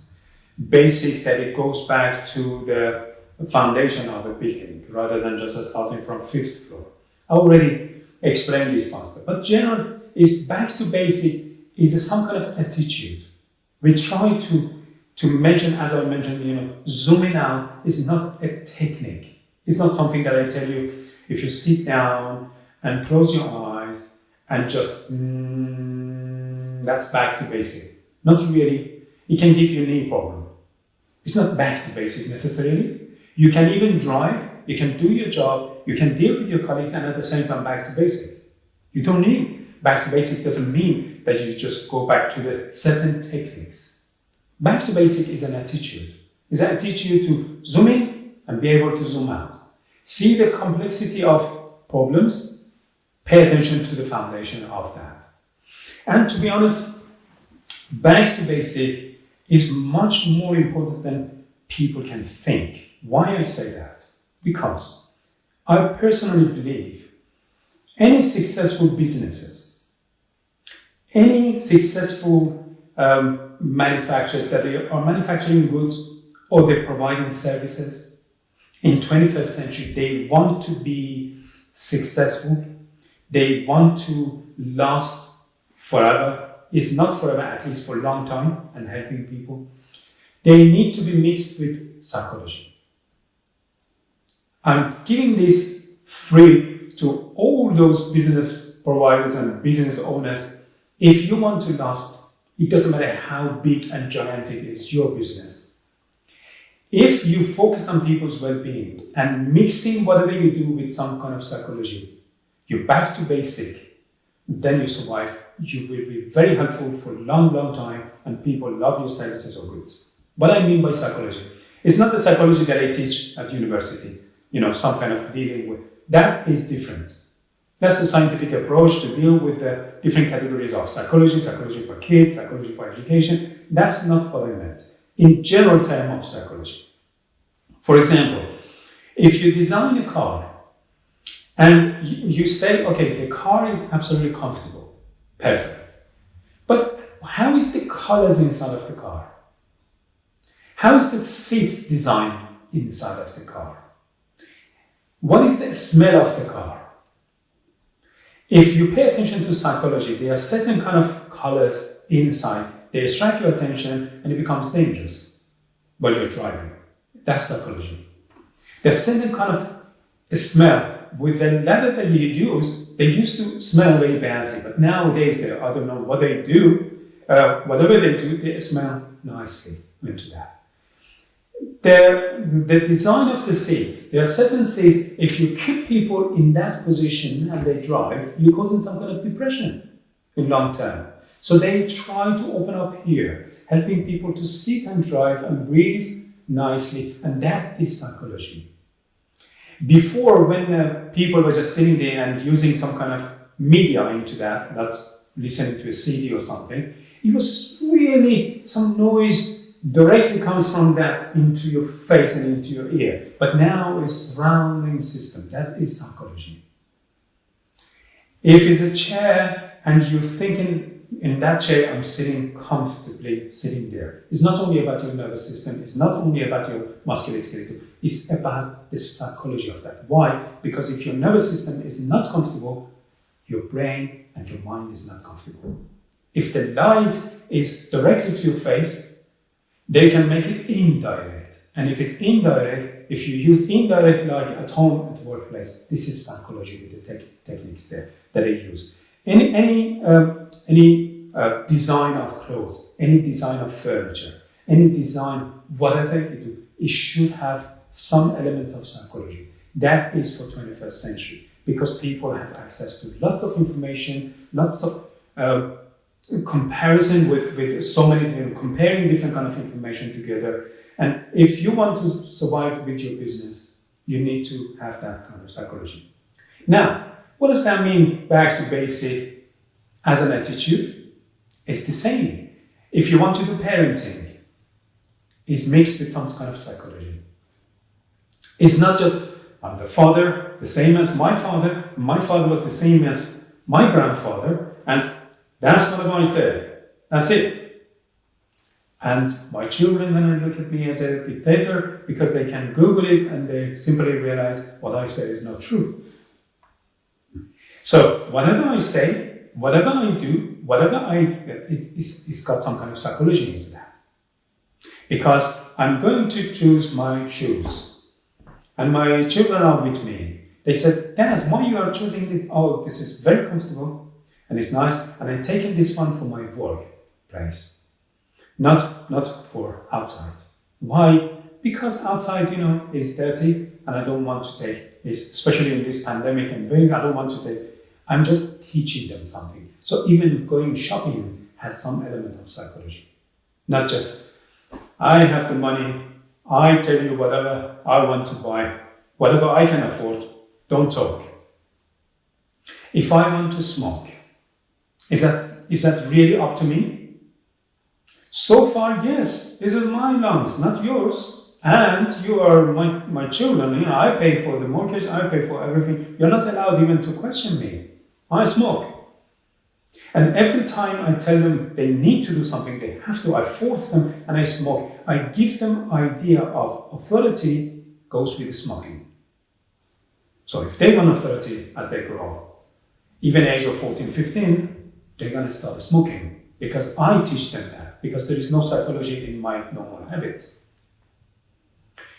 basic that it goes back to the foundation of a building rather than just starting from 5th floor. I already explained these parts, but general is back to basic is some kind of attitude. We try to mention, as I mentioned, zooming out is not a technique. It's not something that I tell you, if you sit down and close your eyes and just, that's back to basic. Not really. It can give you a knee problem. It's not back to basic necessarily. You can even drive, you can do your job, you can deal with your colleagues and at the same time back to basic. You don't need back to basic doesn't mean that you just go back to the certain techniques. Back to basic is an attitude. It's an attitude to zoom in and be able to zoom out. See the complexity of problems, pay attention to the foundation of that. And to be honest, back to basic is much more important than people can think. Why I say that? Because I personally believe any successful businesses, any successful manufacturers that are manufacturing goods or they're providing services in 21st century, they want to be successful. They want to last forever. It's not forever, at least for a long time, and helping people. They need to be mixed with psychology. I'm giving this free to all those business providers and business owners. If you want to last, it doesn't matter how big and gigantic is your business. If you focus on people's well-being and mixing whatever you do with some kind of psychology, you're back to basic, then you survive. You will be very helpful for a long, long time, and people love your services or goods. What I mean by psychology, it's not the psychology that I teach at university, some kind of dealing with. That is different. That's a scientific approach to deal with the different categories of psychology for kids, psychology for education. That's not what I meant. In general term of psychology. For example, if you design a car and you say, okay, the car is absolutely comfortable, perfect. But how is the colors inside of the car? How is the seat design inside of the car? What is the smell of the car? If you pay attention to psychology, there are certain kind of colors inside. They attract your attention and it becomes dangerous while you're driving. That's psychology. There's certain kind of smell. With the leather that you use, they used to smell very badly, but nowadays, I don't know what they do. Whatever they do, they smell nicely into that. The design of the seats, there are certain seats, if you keep people in that position and they drive, you're causing some kind of depression in long term. So they try to open up here, helping people to sit and drive and breathe nicely, and that is psychology. Before, when people were just sitting there and using some kind of media into that, that's listening to a CD or something, it was really some noise directly comes from that into your face and into your ear. But now it's surrounding system. That is psychology. If it's a chair and you're thinking, in that chair, I'm sitting comfortably, sitting there. It's not only about your nervous system. It's not only about your musculoskeletal. It's about the psychology of that. Why? Because if your nervous system is not comfortable, your brain and your mind is not comfortable. If the light is directly to your face, they can make it indirect. And if it's indirect, if you use indirect light at home, at the workplace, this is psychology with the techniques there that I use. Any design of clothes, any design of furniture, any design, whatever you do, it should have some elements of psychology. That is for 21st century, because people have access to lots of information, lots of comparison with so many, comparing different kind of information together. And if you want to survive with your business, you need to have that kind of psychology. Now, what does that mean back to basic as an attitude? It's the same. If you want to do parenting, it's mixed with some kind of psychology. It's not just, I'm the father, the same as my father was the same as my grandfather, and that's what I said. That's it. And my children then look at me as a dictator because they can Google it and they simply realize what I say is not true. So whatever I say, whatever I do, it's got some kind of psychology into that. Because I'm going to choose my shoes. And my children are with me. They said, Dad, why you are choosing this? Oh, this is very comfortable and it's nice. And I'm taking this one for my workplace. Not for outside. Why? Because outside, is dirty and I don't want to take this, especially in this pandemic and I don't want to take. I'm just teaching them something. So even going shopping has some element of psychology. Not just, I have the money, I tell you whatever I want to buy, whatever I can afford, don't talk. If I want to smoke, is that really up to me? So far, yes, this is my lungs, not yours. And you are my children, I pay for the mortgage, I pay for everything. You're not allowed even to question me. I smoke. And every time I tell them they need to do something, they have to, I force them and I smoke. I give them idea of authority goes with smoking. So if they want authority as they grow up, even age of 14, 15, they're going to start smoking because I teach them that, because there is no psychology in my normal habits.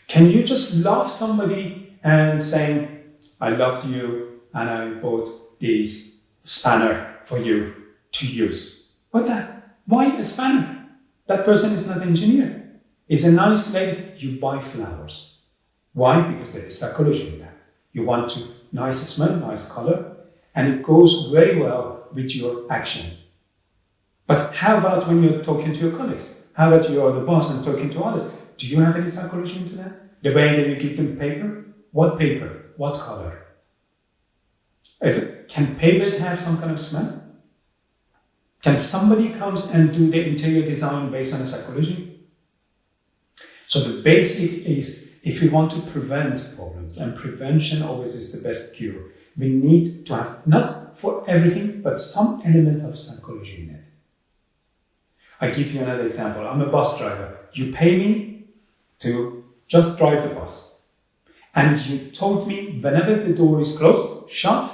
Can you just love somebody and saying, I love you and I bought this spanner for you to use? Why a spanner? That person is not an engineer. Is a nice lady, you buy flowers. Why? Because there is psychology in that. You want to nice smell, nice color, and it goes very well with your action. But how about when you're talking to your colleagues? How about you are the boss and talking to others? Do you have any psychology into that? The way that you give them paper? What paper? What color? Can papers have some kind of smell? Can somebody comes and do the interior design based on psychology? So the basic is, if we want to prevent problems, and prevention always is the best cure, we need to have, not for everything, but some element of psychology in it. I give you another example. I'm a bus driver. You pay me to just drive the bus. And you told me whenever the door is closed, shut,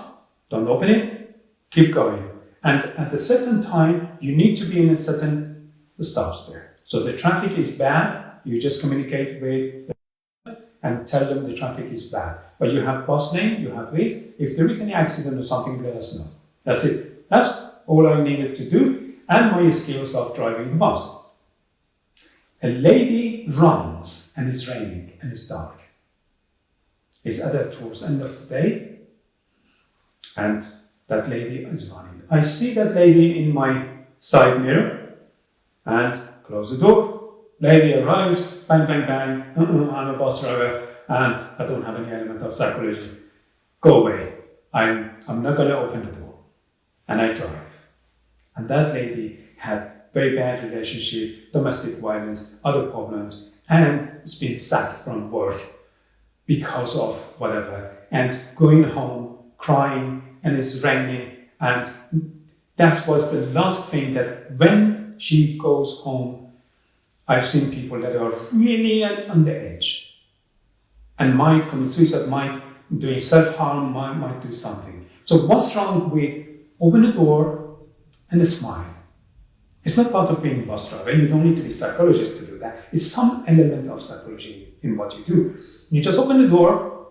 don't open it, keep going. And at a certain time, you need to be in a certain stops there. So the traffic is bad, you just communicate with them and tell them the traffic is bad. But you have bus lane, you have this. If there is any accident or something, let us know. That's it. That's all I needed to do, and my skills of driving the bus. A lady runs, and it's raining, and it's dark. It's towards the end of the day, and that lady is running. I see that lady in my side mirror, and close the door. Lady arrives, bang, bang, bang. I'm a bus driver, and I don't have any element of psychology. Go away. I'm not going to open the door. And I drive. And that lady had very bad relationship, domestic violence, other problems, and has been sacked from work because of whatever. And going home, crying, and it's raining. And that was the last thing, that when she goes home, I've seen people that are really on the edge and might commit suicide, might do self-harm, might do something. So what's wrong with open the door and a smile? It's not part of being a bus driver. You don't need to be a psychologist to do that. It's some element of psychology in what you do. You just open the door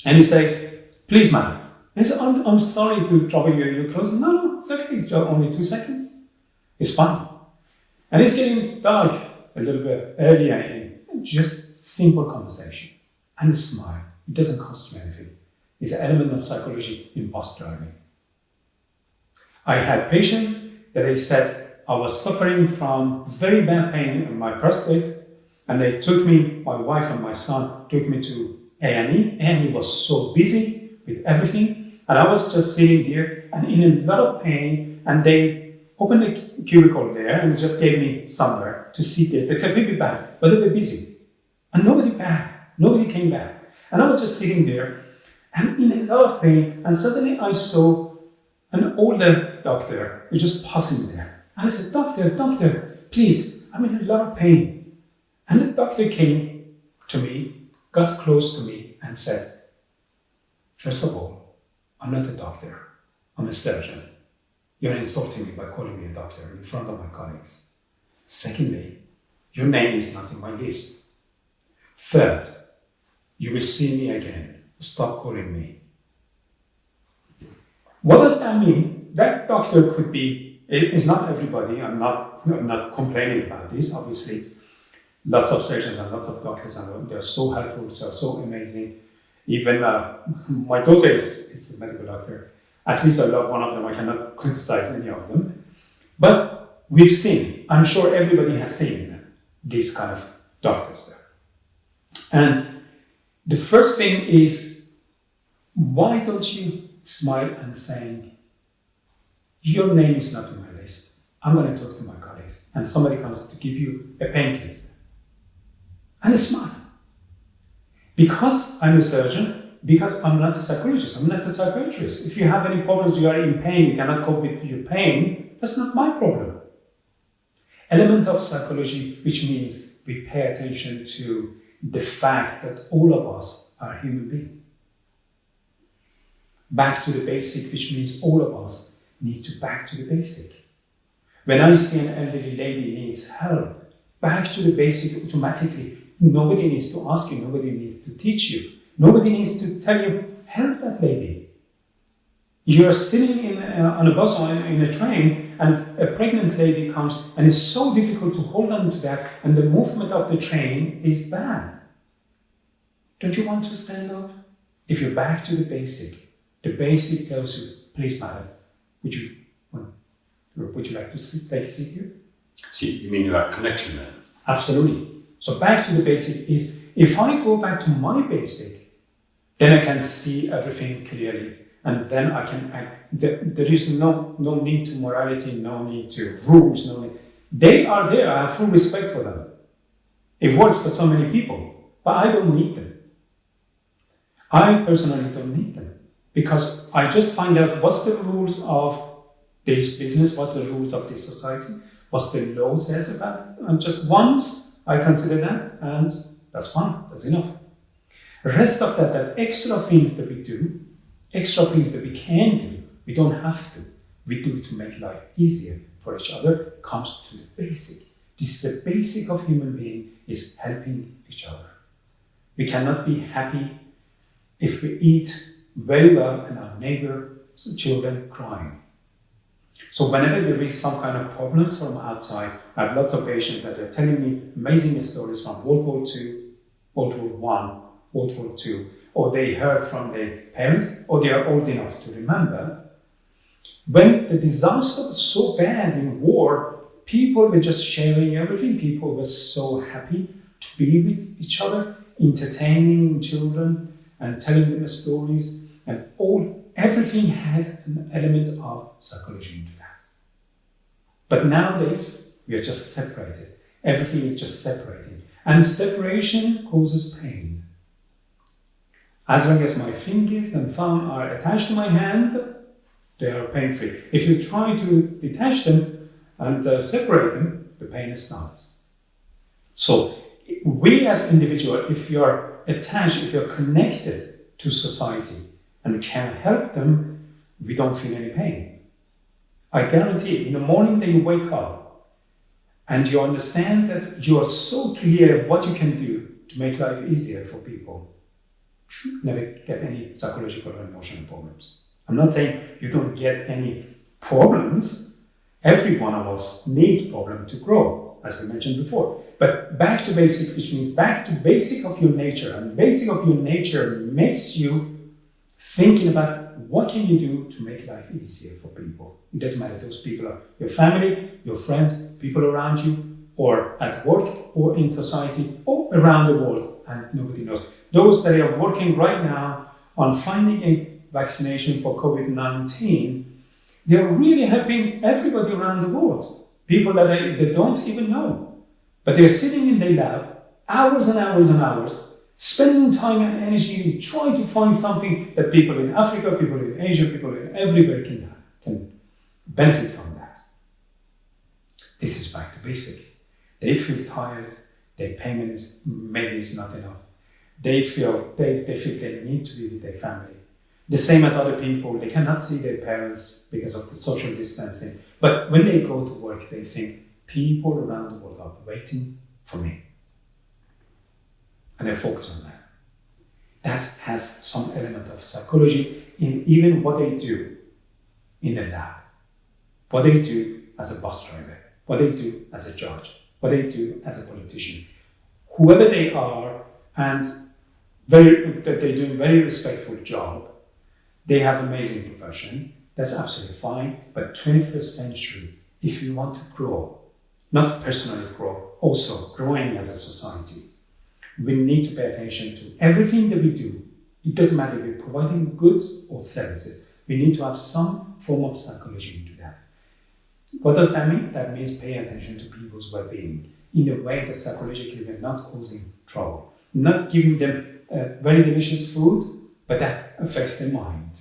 and you say, please, madam. And say, I'm sorry to trouble you. You close. No, it's okay. It's only 2 seconds. It's fine. And it's getting dark a little bit earlier in just simple conversation and a smile. It doesn't cost me anything. It's an element of psychology in bus driving. I had patients that they said I was suffering from very bad pain in my prostate, and they took me, my wife and my son took me to A&E. A&E was so busy with everything, and I was just sitting there and in a lot of pain, and they opened a cubicle there and just gave me somewhere to sit there. They said, we'll be back, but they were busy. And nobody came back. And I was just sitting there and in a lot of pain, and suddenly I saw an older doctor who was just passing there. And I said, doctor, please, I'm in a lot of pain. And the doctor came to me, got close to me and said, first of all, I'm not a doctor, I'm a surgeon. You're insulting me by calling me a doctor in front of my colleagues. Secondly, your name is not in my list. Third, you will see me again. Stop calling me. What does that mean? That doctor could be, it's not everybody, I'm not complaining about this, obviously. Lots of surgeons and lots of doctors, and they're so helpful, so amazing. Even my daughter is a medical doctor. At least I love one of them, I cannot criticize any of them. But we've seen, I'm sure everybody has seen these kind of doctors there. And the first thing is, why don't you smile and say, your name is not on my list. I'm going to talk to my colleagues. And somebody comes to give you a painkiller. And a smile. Because I'm a surgeon, because I'm not a psychologist. I'm not a psychiatrist. If you have any problems, you are in pain, you cannot cope with your pain, that's not my problem. Element of psychology, which means we pay attention to the fact that all of us are human beings. Back to the basic, which means all of us need to back to the basic. When I see an elderly lady needs help, back to the basic automatically. Nobody needs to ask you, nobody needs to teach you, nobody needs to tell you, help that lady. You're sitting on a bus or in a train, and a pregnant lady comes, and it's so difficult to hold on to that, and the movement of the train is bad. Don't you want to stand up? If you're back to the basic tells you, please madam, would you like to take a seat here? So you mean about connection then? Absolutely. So back to the basic is, if I go back to my basic, then I can see everything clearly, and then I can act. There is no need to morality, no need to rules, no need. They are there, I have full respect for them. It works for so many people, but I don't need them. I personally don't need them, because I just find out what's the rules of this business, what's the rules of this society, what's the law says about it, and just once I consider that, and that's fine, that's enough. The rest of that extra things that we do, extra things that we can do, we don't have to. We do to make life easier for each other, comes to the basic. This is the basic of human being, is helping each other. We cannot be happy if we eat very well and our neighbor's children crying. So whenever there is some kind of problems from outside, I have lots of patients that are telling me amazing stories from World War II, World War I, World War II, or they heard from their parents, or they are old enough to remember. When the disaster was so bad in war, people were just sharing everything. People were so happy to be with each other, entertaining children and telling them stories, and everything had an element of psychology into that. But nowadays, we are just separated. Everything is just separating. And separation causes pain. As long as my fingers and thumb are attached to my hand, they are pain-free. If you try to detach them and separate them, the pain starts. So, we as individuals, if you're attached, if you're connected to society and can help them, we don't feel any pain. I guarantee, in the morning that you wake up and you understand that you are so clear what you can do to make life easier for people, you should never get any psychological or emotional problems. I'm not saying you don't get any problems. Every one of us needs problem to grow, as we mentioned before. But back to basic, which means back to basic of your nature. And basic of your nature makes you thinking about what can you do to make life easier for people. It doesn't matter, those people are your family, your friends, people around you, or at work, or in society, or around the world, and nobody knows. Those that are working right now on finding a vaccination for COVID-19, they're really helping everybody around the world. People that they don't even know. But they're sitting in their lab, hours and hours and hours, spending time and energy trying to find something that people in Africa, people in Asia, people in everywhere can benefit from that. This is back to basic. They feel tired, their payment maybe is not enough. They feel they need to be with their family. The same as other people, they cannot see their parents because of the social distancing. But when they go to work, they think people around the world are waiting for me. And they focus on that. That has some element of psychology in even what they do in a lab, what they do as a bus driver, what they do as a judge, what they do as a politician. Whoever they are, and that they do a very respectful job, they have amazing profession, that's absolutely fine, but 21st century, if you want to grow, not personally grow, also growing as a society, we need to pay attention to everything that we do. It doesn't matter if we're providing goods or services, we need to have some form of psychology into that. What does that mean? That means pay attention to people's well-being in a way that psychologically we're not causing trouble, not giving them very delicious food, but that affects their mind.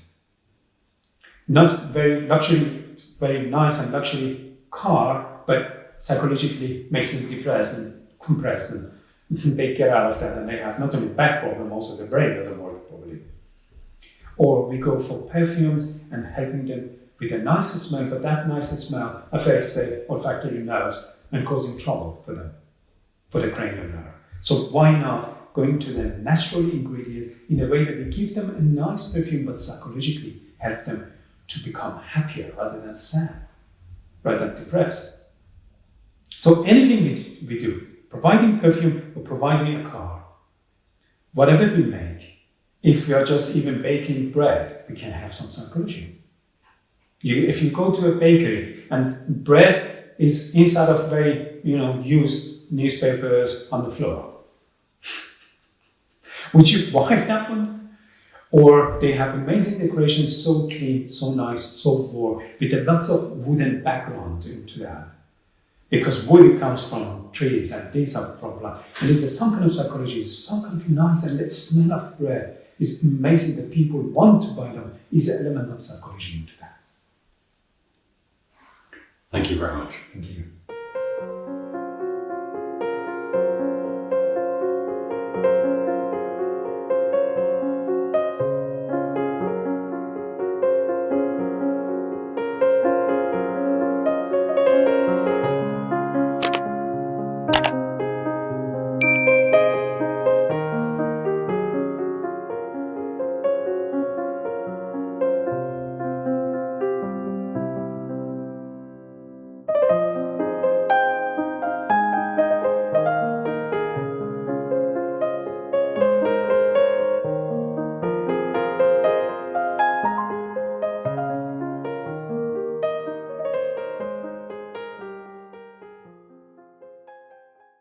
Not very nice and luxury car, but psychologically makes them depressed and compressed, and they get out of that and they have not only back problem, also the brain doesn't work properly. Or we go for perfumes and helping them with a nicer smell, but that nicer smell affects the olfactory nerves and causing trouble for them, for the cranial nerve. So why not going to the natural ingredients in a way that we give them a nice perfume, but psychologically help them to become happier rather than sad, rather than depressed. So anything we do, providing perfume or providing a car, whatever we make, if we are just even baking bread, we can have some psychology. If you go to a bakery and bread is inside of very, used newspapers on the floor, would you buy that one? Or they have amazing decorations, so clean, so nice, so warm, with lots of wooden background into that. Because wood comes from trees and these are from plant. And it's some kind of psychology, some kind of nice, and the smell of bread is amazing that people want to buy them. Is an element of psychology into that. Thank you very much. Thank you.